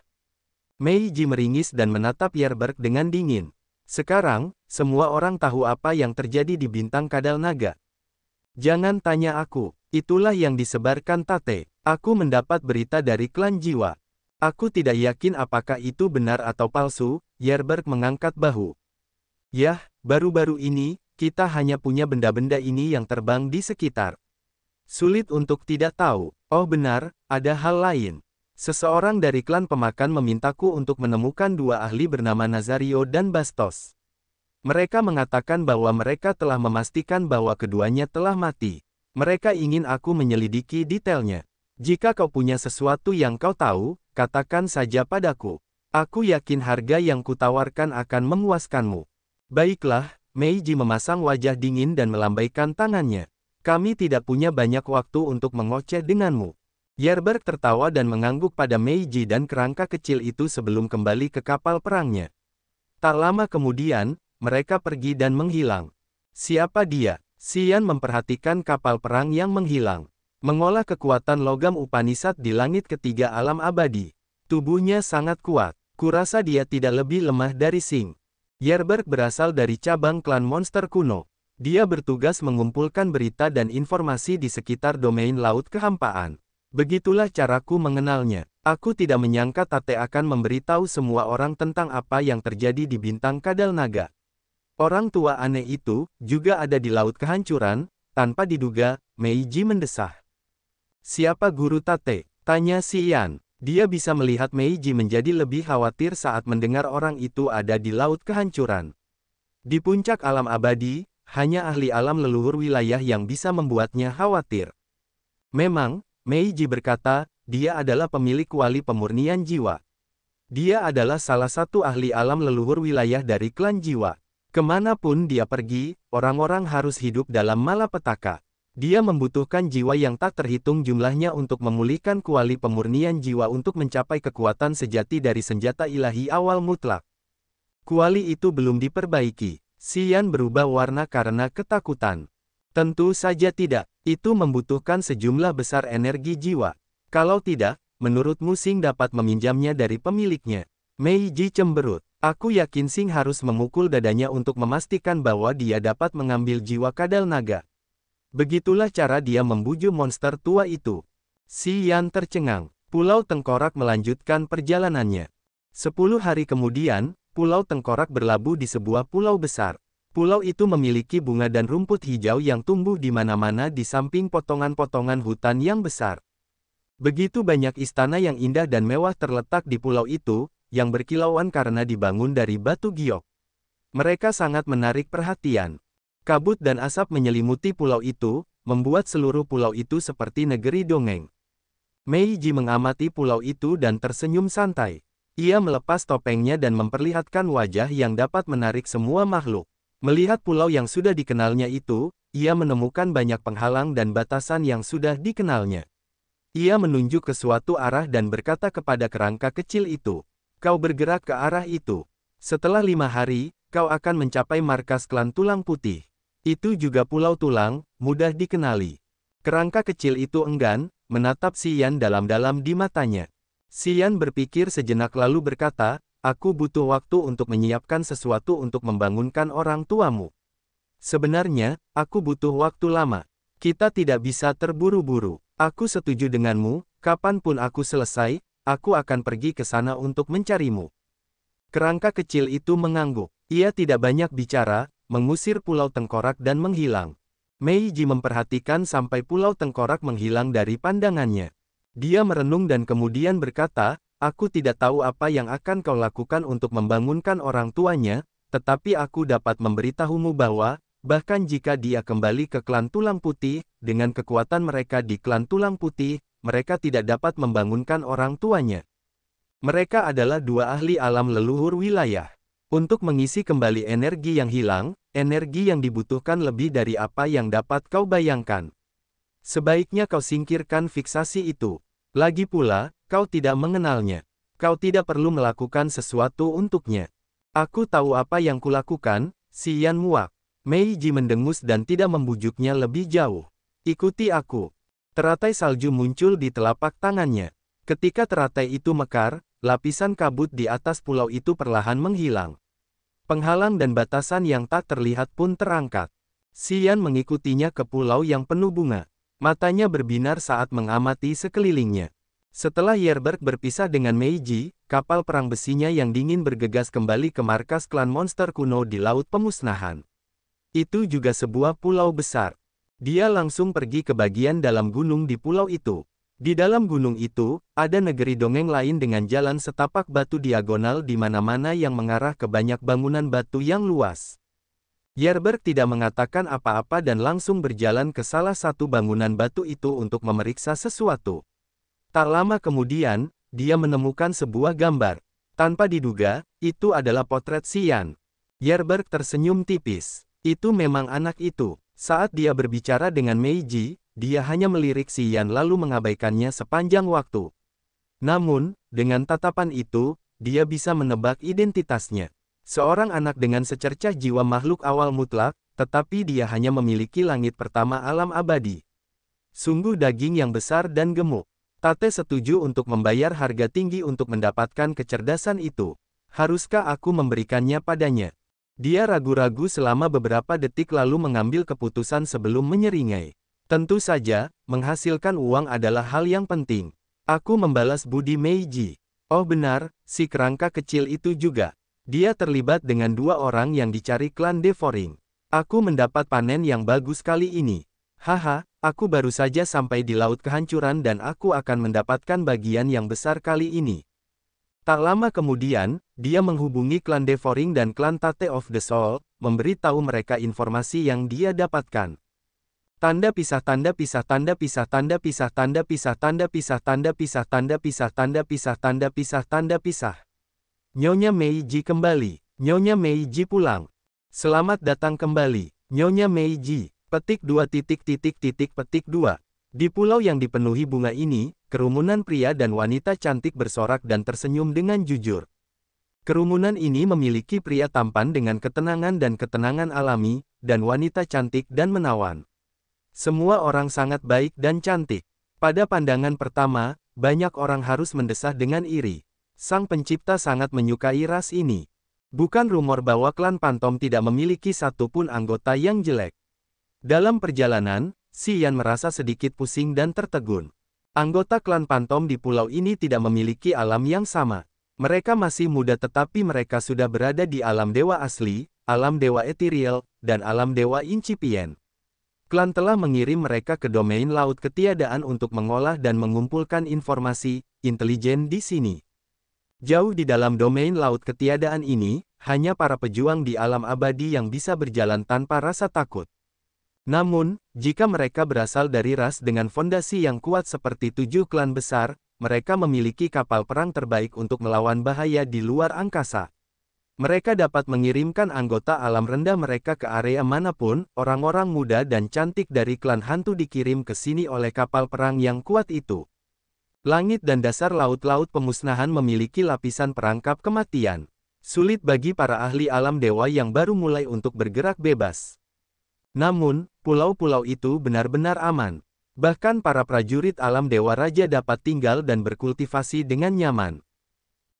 Meiji meringis dan menatap Yerberg dengan dingin. Sekarang, semua orang tahu apa yang terjadi di bintang kadal naga. Jangan tanya aku, itulah yang disebarkan Tate. Aku mendapat berita dari klan jiwa. Aku tidak yakin apakah itu benar atau palsu, Yerberg mengangkat bahu. Yah, baru-baru ini, kita hanya punya benda-benda ini yang terbang di sekitar. Sulit untuk tidak tahu. Oh benar, ada hal lain. Seseorang dari klan pemakan memintaku untuk menemukan dua ahli bernama Nazario dan Bastos. Mereka mengatakan bahwa mereka telah memastikan bahwa keduanya telah mati. Mereka ingin aku menyelidiki detailnya. Jika kau punya sesuatu yang kau tahu, katakan saja padaku. Aku yakin harga yang kutawarkan akan memuaskanmu. Baiklah, Meiji memasang wajah dingin dan melambaikan tangannya. Kami tidak punya banyak waktu untuk mengoceh denganmu. Yerberg tertawa dan mengangguk pada Meiji dan kerangka kecil itu sebelum kembali ke kapal perangnya. Tak lama kemudian, mereka pergi dan menghilang. Siapa dia? Xian memperhatikan kapal perang yang menghilang. Mengolah kekuatan logam Upanishad di langit ketiga alam abadi. Tubuhnya sangat kuat. Kurasa dia tidak lebih lemah dari Xing. Yerberg berasal dari cabang klan monster kuno. Dia bertugas mengumpulkan berita dan informasi di sekitar domain laut kehampaan. Begitulah caraku mengenalnya. Aku tidak menyangka Tate akan memberitahu semua orang tentang apa yang terjadi di bintang kadal naga. Orang tua aneh itu juga ada di laut kehancuran, tanpa diduga, Meiji mendesah. Siapa guru Tate? Tanya Xian. Dia bisa melihat Meiji menjadi lebih khawatir saat mendengar orang itu ada di laut kehancuran. Di puncak alam abadi, hanya ahli alam leluhur wilayah yang bisa membuatnya khawatir. Memang, Meiji berkata, dia adalah pemilik kuali pemurnian jiwa. Dia adalah salah satu ahli alam leluhur wilayah dari klan jiwa. Kemanapun dia pergi, orang-orang harus hidup dalam malapetaka. Dia membutuhkan jiwa yang tak terhitung jumlahnya untuk memulihkan kuali pemurnian jiwa untuk mencapai kekuatan sejati dari senjata ilahi awal mutlak. Kuali itu belum diperbaiki. Xian berubah warna karena ketakutan. Tentu saja tidak. Itu membutuhkan sejumlah besar energi jiwa. Kalau tidak, menurutmu Xing dapat meminjamnya dari pemiliknya. Meiji cemberut. Aku yakin Xing harus memukul dadanya untuk memastikan bahwa dia dapat mengambil jiwa kadal naga. Begitulah cara dia membujuk monster tua itu. Xian tercengang. Pulau Tengkorak melanjutkan perjalanannya. 10 hari kemudian, Pulau Tengkorak berlabuh di sebuah pulau besar. Pulau itu memiliki bunga dan rumput hijau yang tumbuh di mana-mana di samping potongan-potongan hutan yang besar. Begitu banyak istana yang indah dan mewah terletak di pulau itu, yang berkilauan karena dibangun dari batu giok. Mereka sangat menarik perhatian. Kabut dan asap menyelimuti pulau itu, membuat seluruh pulau itu seperti negeri dongeng. Meiji mengamati pulau itu dan tersenyum santai. Ia melepas topengnya dan memperlihatkan wajah yang dapat menarik semua makhluk. Melihat pulau yang sudah dikenalnya itu, ia menemukan banyak penghalang dan batasan yang sudah dikenalnya. Ia menunjuk ke suatu arah dan berkata kepada kerangka kecil itu, "Kau bergerak ke arah itu. Setelah 5 hari, kau akan mencapai markas klan Tulang Putih. Itu juga Pulau Tulang, mudah dikenali." Kerangka kecil itu enggan, menatap Xian dalam-dalam di matanya. Xian berpikir sejenak lalu berkata, "Aku butuh waktu untuk menyiapkan sesuatu untuk membangunkan orang tuamu. Sebenarnya, aku butuh waktu lama. Kita tidak bisa terburu-buru. Aku setuju denganmu, kapanpun aku selesai, aku akan pergi ke sana untuk mencarimu." Kerangka kecil itu mengangguk. Ia tidak banyak bicara, mengusir Pulau Tengkorak dan menghilang. Meiji memperhatikan sampai Pulau Tengkorak menghilang dari pandangannya. Dia merenung dan kemudian berkata, "Aku tidak tahu apa yang akan kau lakukan untuk membangunkan orang tuanya, tetapi aku dapat memberitahumu bahwa, bahkan jika dia kembali ke klan Tulang Putih, dengan kekuatan mereka di klan Tulang Putih, mereka tidak dapat membangunkan orang tuanya. Mereka adalah dua ahli alam leluhur wilayah. Untuk mengisi kembali energi yang hilang, energi yang dibutuhkan lebih dari apa yang dapat kau bayangkan. Sebaiknya kau singkirkan fiksasi itu. Lagi pula, kau tidak mengenalnya. Kau tidak perlu melakukan sesuatu untuknya. Aku tahu apa yang kulakukan, Xian muak. Meiji mendengus dan tidak membujuknya lebih jauh. Ikuti aku. Teratai salju muncul di telapak tangannya. Ketika teratai itu mekar, lapisan kabut di atas pulau itu perlahan menghilang. Penghalang dan batasan yang tak terlihat pun terangkat. Xian mengikutinya ke pulau yang penuh bunga. Matanya berbinar saat mengamati sekelilingnya. Setelah Yerberg berpisah dengan Meiji, kapal perang besinya yang dingin bergegas kembali ke markas klan monster kuno di Laut Pemusnahan. Itu juga sebuah pulau besar. Dia langsung pergi ke bagian dalam gunung di pulau itu. Di dalam gunung itu, ada negeri dongeng lain dengan jalan setapak batu diagonal di mana-mana yang mengarah ke banyak bangunan batu yang luas. Yerberg tidak mengatakan apa-apa dan langsung berjalan ke salah satu bangunan batu itu untuk memeriksa sesuatu. Tak lama kemudian, dia menemukan sebuah gambar. Tanpa diduga, itu adalah potret Xian. Yerberg tersenyum tipis. Itu memang anak itu. Saat dia berbicara dengan Meiji, dia hanya melirik Xian lalu mengabaikannya sepanjang waktu. Namun, dengan tatapan itu, dia bisa menebak identitasnya. Seorang anak dengan secercah jiwa makhluk awal mutlak, tetapi dia hanya memiliki langit pertama alam abadi. Sungguh daging yang besar dan gemuk. Tate setuju untuk membayar harga tinggi untuk mendapatkan kecerdasan itu. Haruskah aku memberikannya padanya? Dia ragu-ragu selama beberapa detik lalu mengambil keputusan sebelum menyeringai. Tentu saja, menghasilkan uang adalah hal yang penting. Aku membalas budi Meiji. Oh benar, si kerangka kecil itu juga. Dia terlibat dengan dua orang yang dicari klan Devoring. Aku mendapat panen yang bagus kali ini. Haha, aku baru saja sampai di Laut Kehancuran dan aku akan mendapatkan bagian yang besar kali ini. Tak lama kemudian, dia menghubungi klan Devoring dan klan Tate of the Soul, memberitahu mereka informasi yang dia dapatkan. Tanda pisah tanda pisah tanda pisah tanda pisah tanda pisah tanda pisah tanda pisah tanda pisah tanda pisah tanda pisah tanda pisah. Nyonya Meiji kembali. Nyonya Meiji pulang. Selamat datang kembali, Nyonya Meiji. Petik 2 petik 2. Di pulau yang dipenuhi bunga ini, kerumunan pria dan wanita cantik bersorak dan tersenyum dengan jujur. Kerumunan ini memiliki pria tampan dengan ketenangan dan ketenangan alami, dan wanita cantik dan menawan. Semua orang sangat baik dan cantik. Pada pandangan pertama, banyak orang harus mendesah dengan iri. Sang pencipta sangat menyukai ras ini. Bukan rumor bahwa klan Pantom tidak memiliki satupun anggota yang jelek. Dalam perjalanan, Xian merasa sedikit pusing dan tertegun. Anggota klan Pantom di pulau ini tidak memiliki alam yang sama. Mereka masih muda tetapi mereka sudah berada di alam dewa asli, alam dewa ethereal, dan alam dewa incipient. Klan telah mengirim mereka ke domain laut ketiadaan untuk mengolah dan mengumpulkan informasi, intelijen di sini. Jauh di dalam domain laut ketiadaan ini, hanya para pejuang di alam abadi yang bisa berjalan tanpa rasa takut. Namun, jika mereka berasal dari ras dengan fondasi yang kuat seperti 7 klan besar, mereka memiliki kapal perang terbaik untuk melawan bahaya di luar angkasa. Mereka dapat mengirimkan anggota alam rendah mereka ke area manapun, orang-orang muda dan cantik dari klan hantu dikirim ke sini oleh kapal perang yang kuat itu. Langit dan dasar laut-laut pemusnahan memiliki lapisan perangkap kematian. Sulit bagi para ahli alam dewa yang baru mulai untuk bergerak bebas. Namun, pulau-pulau itu benar-benar aman. Bahkan para prajurit alam dewa raja dapat tinggal dan berkultivasi dengan nyaman.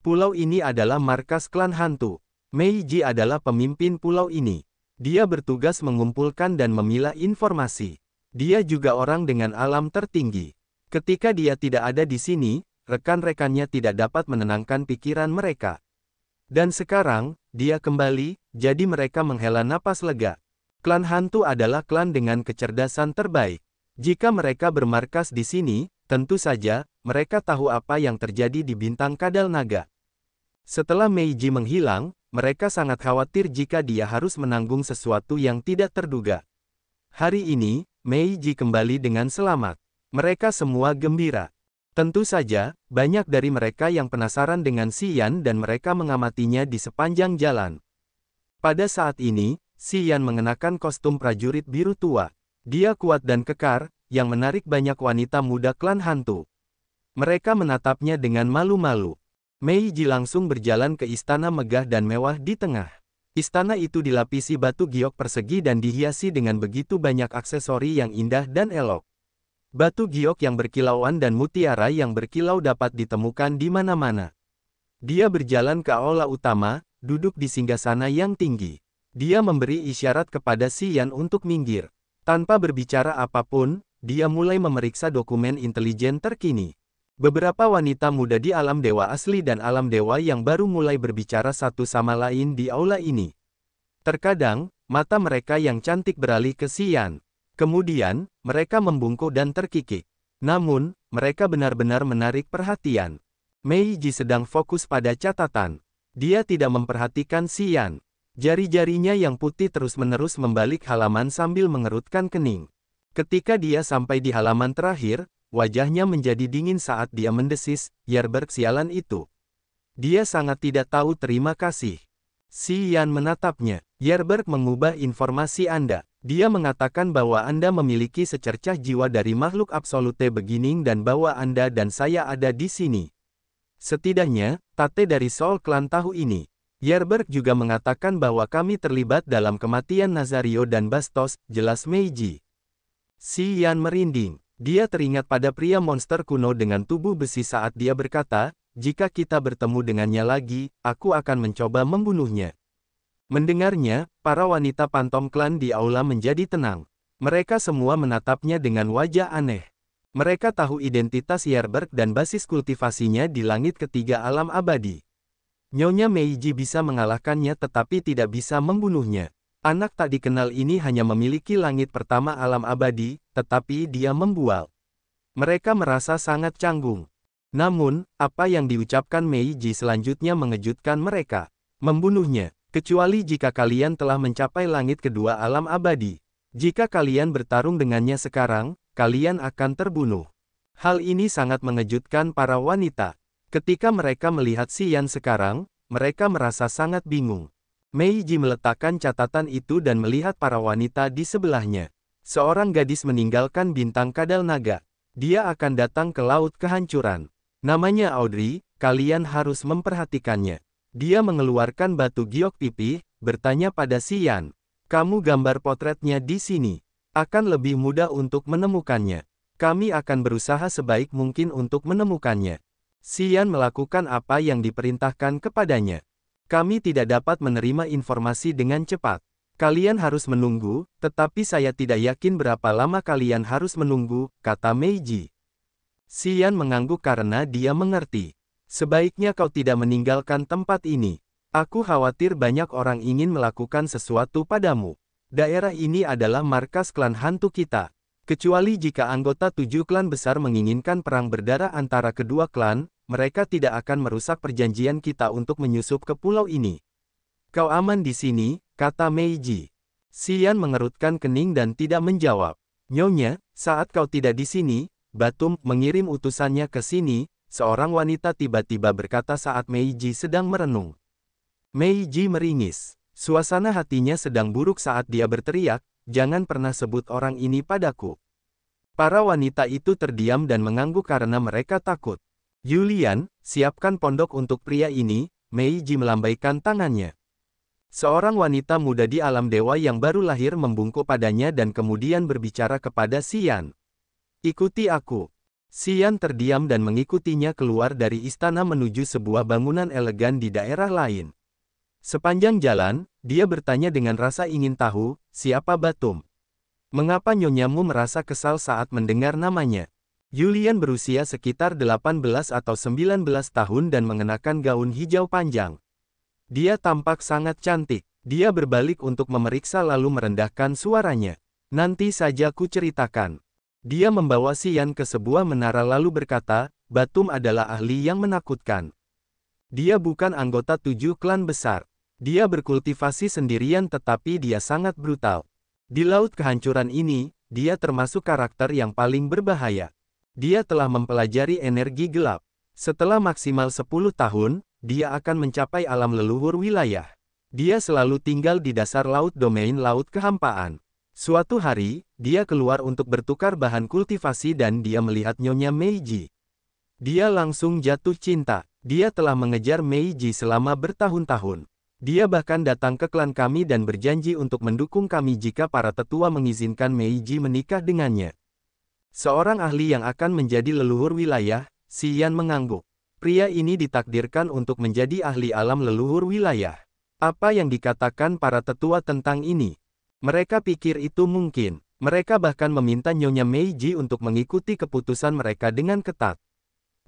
Pulau ini adalah markas klan hantu. Meiji adalah pemimpin pulau ini. Dia bertugas mengumpulkan dan memilah informasi. Dia juga orang dengan alam tertinggi. Ketika dia tidak ada di sini, rekan-rekannya tidak dapat menenangkan pikiran mereka. Dan sekarang, dia kembali, jadi mereka menghela napas lega. Klan hantu adalah klan dengan kecerdasan terbaik. Jika mereka bermarkas di sini, tentu saja, mereka tahu apa yang terjadi di bintang Kadal Naga. Setelah Meiji menghilang, mereka sangat khawatir jika dia harus menanggung sesuatu yang tidak terduga. Hari ini, Meiji kembali dengan selamat. Mereka semua gembira. Tentu saja, banyak dari mereka yang penasaran dengan Xian dan mereka mengamatinya di sepanjang jalan. Pada saat ini, Xian mengenakan kostum prajurit biru tua. Dia kuat dan kekar, yang menarik banyak wanita muda klan hantu. Mereka menatapnya dengan malu-malu. Meiji langsung berjalan ke istana megah dan mewah di tengah. Istana itu dilapisi batu giok persegi dan dihiasi dengan begitu banyak aksesori yang indah dan elok. Batu giok yang berkilauan dan mutiara yang berkilau dapat ditemukan di mana-mana. Dia berjalan ke aula utama, duduk di singgasana yang tinggi. Dia memberi isyarat kepada Xian untuk minggir. Tanpa berbicara apapun, dia mulai memeriksa dokumen intelijen terkini. Beberapa wanita muda di alam dewa asli dan alam dewa yang baru mulai berbicara satu sama lain di aula ini. Terkadang, mata mereka yang cantik beralih ke Xian. Kemudian, mereka membungkuk dan terkikik. Namun, mereka benar-benar menarik perhatian. Meiji sedang fokus pada catatan. Dia tidak memperhatikan Xian. Jari-jarinya yang putih terus-menerus membalik halaman sambil mengerutkan kening. Ketika dia sampai di halaman terakhir, wajahnya menjadi dingin saat dia mendesis, "Yerberg sialan itu." Dia sangat tidak tahu terima kasih. Xian menatapnya. "Yerberg mengubah informasi Anda. Dia mengatakan bahwa Anda memiliki secercah jiwa dari makhluk absolute beginning dan bahwa Anda dan saya ada di sini. Setidaknya, Tate dari Soul Clan tahu ini. Yerberg juga mengatakan bahwa kami terlibat dalam kematian Nazario dan Bastos," jelas Meiji. Xian merinding. Dia teringat pada pria monster kuno dengan tubuh besi saat dia berkata, "Jika kita bertemu dengannya lagi, aku akan mencoba membunuhnya." Mendengarnya, para wanita pantom klan di aula menjadi tenang. Mereka semua menatapnya dengan wajah aneh. Mereka tahu identitas Yerberg dan basis kultivasinya di langit ketiga alam abadi. Nyonya Meiji bisa mengalahkannya tetapi tidak bisa membunuhnya. Anak tak dikenal ini hanya memiliki langit pertama alam abadi, tetapi dia membual. Mereka merasa sangat canggung. Namun, apa yang diucapkan Meiji selanjutnya mengejutkan mereka. "Membunuhnya, kecuali jika kalian telah mencapai langit kedua alam abadi. Jika kalian bertarung dengannya sekarang, kalian akan terbunuh." Hal ini sangat mengejutkan para wanita. Ketika mereka melihat Xian sekarang, mereka merasa sangat bingung. Meiji meletakkan catatan itu dan melihat para wanita di sebelahnya. Seorang gadis meninggalkan bintang kadal naga. Dia akan datang ke laut kehancuran. Namanya Audrey, kalian harus memperhatikannya. Dia mengeluarkan batu giok pipih, bertanya pada Xian. "Kamu gambar potretnya di sini. Akan lebih mudah untuk menemukannya. Kami akan berusaha sebaik mungkin untuk menemukannya." Xian melakukan apa yang diperintahkan kepadanya. "Kami tidak dapat menerima informasi dengan cepat. Kalian harus menunggu, tetapi saya tidak yakin berapa lama kalian harus menunggu," kata Meiji. Xian mengangguk karena dia mengerti. "Sebaiknya kau tidak meninggalkan tempat ini. Aku khawatir banyak orang ingin melakukan sesuatu padamu. Daerah ini adalah markas klan hantu kita. Kecuali jika anggota 7 klan besar menginginkan perang berdarah antara kedua klan, mereka tidak akan merusak perjanjian kita untuk menyusup ke pulau ini. Kau aman di sini," kata Meiji. Xian mengerutkan kening dan tidak menjawab. "Nyonya, saat kau tidak di sini, Batum mengirim utusannya ke sini," seorang wanita tiba-tiba berkata saat Meiji sedang merenung. Meiji meringis. Suasana hatinya sedang buruk saat dia berteriak, "Jangan pernah sebut orang ini padaku." Para wanita itu terdiam dan mengangguk karena mereka takut. "Yulian, siapkan pondok untuk pria ini," Meiji melambaikan tangannya. Seorang wanita muda di alam dewa yang baru lahir membungkuk padanya dan kemudian berbicara kepada Xian. "Ikuti aku." Xian terdiam dan mengikutinya keluar dari istana menuju sebuah bangunan elegan di daerah lain. Sepanjang jalan, dia bertanya dengan rasa ingin tahu, "Siapa Batum? Mengapa nyonyamu merasa kesal saat mendengar namanya?" Yulian berusia sekitar 18 atau 19 tahun dan mengenakan gaun hijau panjang. Dia tampak sangat cantik. Dia berbalik untuk memeriksa lalu merendahkan suaranya. "Nanti saja ku ceritakan." Dia membawa Xian ke sebuah menara lalu berkata, "Batum adalah ahli yang menakutkan. Dia bukan anggota 7 klan besar. Dia berkultivasi sendirian tetapi dia sangat brutal. Di Laut Kehancuran ini, dia termasuk karakter yang paling berbahaya. Dia telah mempelajari energi gelap. Setelah maksimal 10 tahun, dia akan mencapai alam leluhur wilayah. Dia selalu tinggal di dasar laut domain laut kehampaan. Suatu hari, dia keluar untuk bertukar bahan kultivasi dan dia melihat Nyonya Meiji. Dia langsung jatuh cinta. Dia telah mengejar Meiji selama bertahun-tahun. Dia bahkan datang ke klan kami dan berjanji untuk mendukung kami jika para tetua mengizinkan Meiji menikah dengannya. Seorang ahli yang akan menjadi leluhur wilayah, Xian mengangguk. Pria ini ditakdirkan untuk menjadi ahli alam leluhur wilayah. Apa yang dikatakan para tetua tentang ini? Mereka pikir itu mungkin. Mereka bahkan meminta Nyonya Meiji untuk mengikuti keputusan mereka dengan ketat.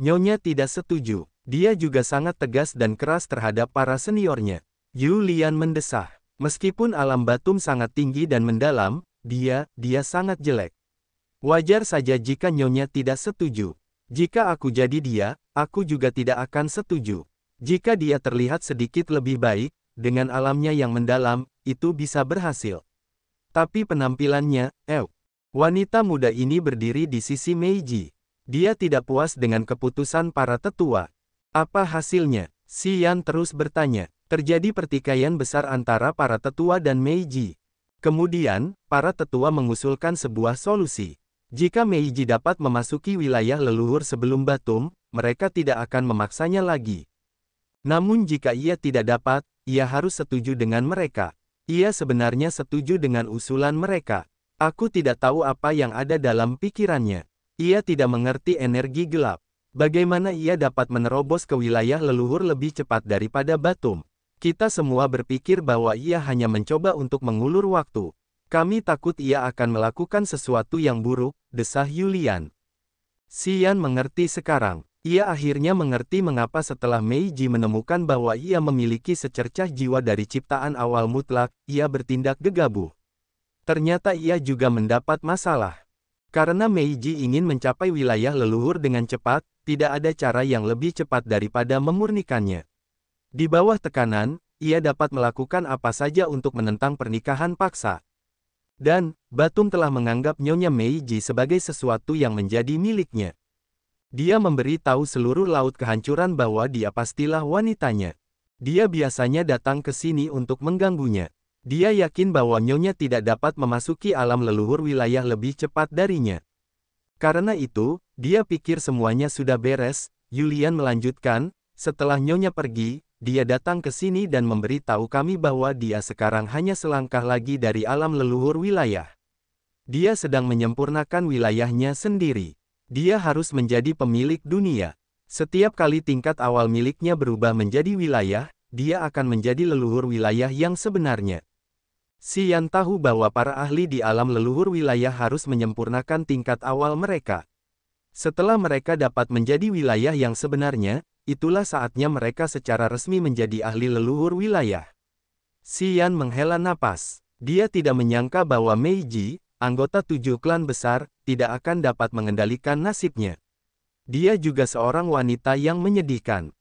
Nyonya tidak setuju. Dia juga sangat tegas dan keras terhadap para seniornya. Yu Lian mendesah. Meskipun alam Batum sangat tinggi dan mendalam, dia sangat jelek. Wajar saja jika Nyonya tidak setuju. Jika aku jadi dia, aku juga tidak akan setuju. Jika dia terlihat sedikit lebih baik, dengan alamnya yang mendalam, itu bisa berhasil. Tapi penampilannya, wanita muda ini berdiri di sisi Meiji. Dia tidak puas dengan keputusan para tetua. Apa hasilnya? Xian terus bertanya. Terjadi pertikaian besar antara para tetua dan Meiji. Kemudian, para tetua mengusulkan sebuah solusi. Jika Meiji dapat memasuki wilayah leluhur sebelum Batum, mereka tidak akan memaksanya lagi. Namun jika ia tidak dapat, ia harus setuju dengan mereka. Ia sebenarnya setuju dengan usulan mereka. Aku tidak tahu apa yang ada dalam pikirannya. Ia tidak mengerti energi gelap. Bagaimana ia dapat menerobos ke wilayah leluhur lebih cepat daripada Batum? Kita semua berpikir bahwa ia hanya mencoba untuk mengulur waktu. Kami takut ia akan melakukan sesuatu yang buruk, desah Yulian. Xian mengerti sekarang. Ia akhirnya mengerti mengapa setelah Meiji menemukan bahwa ia memiliki secercah jiwa dari ciptaan awal mutlak, ia bertindak gegabah. Ternyata ia juga mendapat masalah. Karena Meiji ingin mencapai wilayah leluhur dengan cepat, tidak ada cara yang lebih cepat daripada memurnikannya. Di bawah tekanan, ia dapat melakukan apa saja untuk menentang pernikahan paksa. Dan, Batum telah menganggap Nyonya Meiji sebagai sesuatu yang menjadi miliknya. Dia memberi tahu seluruh Laut Kehancuran bahwa dia pastilah wanitanya. Dia biasanya datang ke sini untuk mengganggunya. Dia yakin bahwa Nyonya tidak dapat memasuki alam leluhur wilayah lebih cepat darinya. Karena itu, dia pikir semuanya sudah beres. Yulian melanjutkan, setelah Nyonya pergi, dia datang ke sini dan memberi tahu kami bahwa dia sekarang hanya selangkah lagi dari alam leluhur wilayah. Dia sedang menyempurnakan wilayahnya sendiri. Dia harus menjadi pemilik dunia. Setiap kali tingkat awal miliknya berubah menjadi wilayah, dia akan menjadi leluhur wilayah yang sebenarnya. Xian tahu bahwa para ahli di alam leluhur wilayah harus menyempurnakan tingkat awal mereka. Setelah mereka dapat menjadi wilayah yang sebenarnya, itulah saatnya mereka secara resmi menjadi ahli leluhur wilayah. Xian menghela napas. Dia tidak menyangka bahwa Meiji, anggota 7 klan besar, tidak akan dapat mengendalikan nasibnya. Dia juga seorang wanita yang menyedihkan.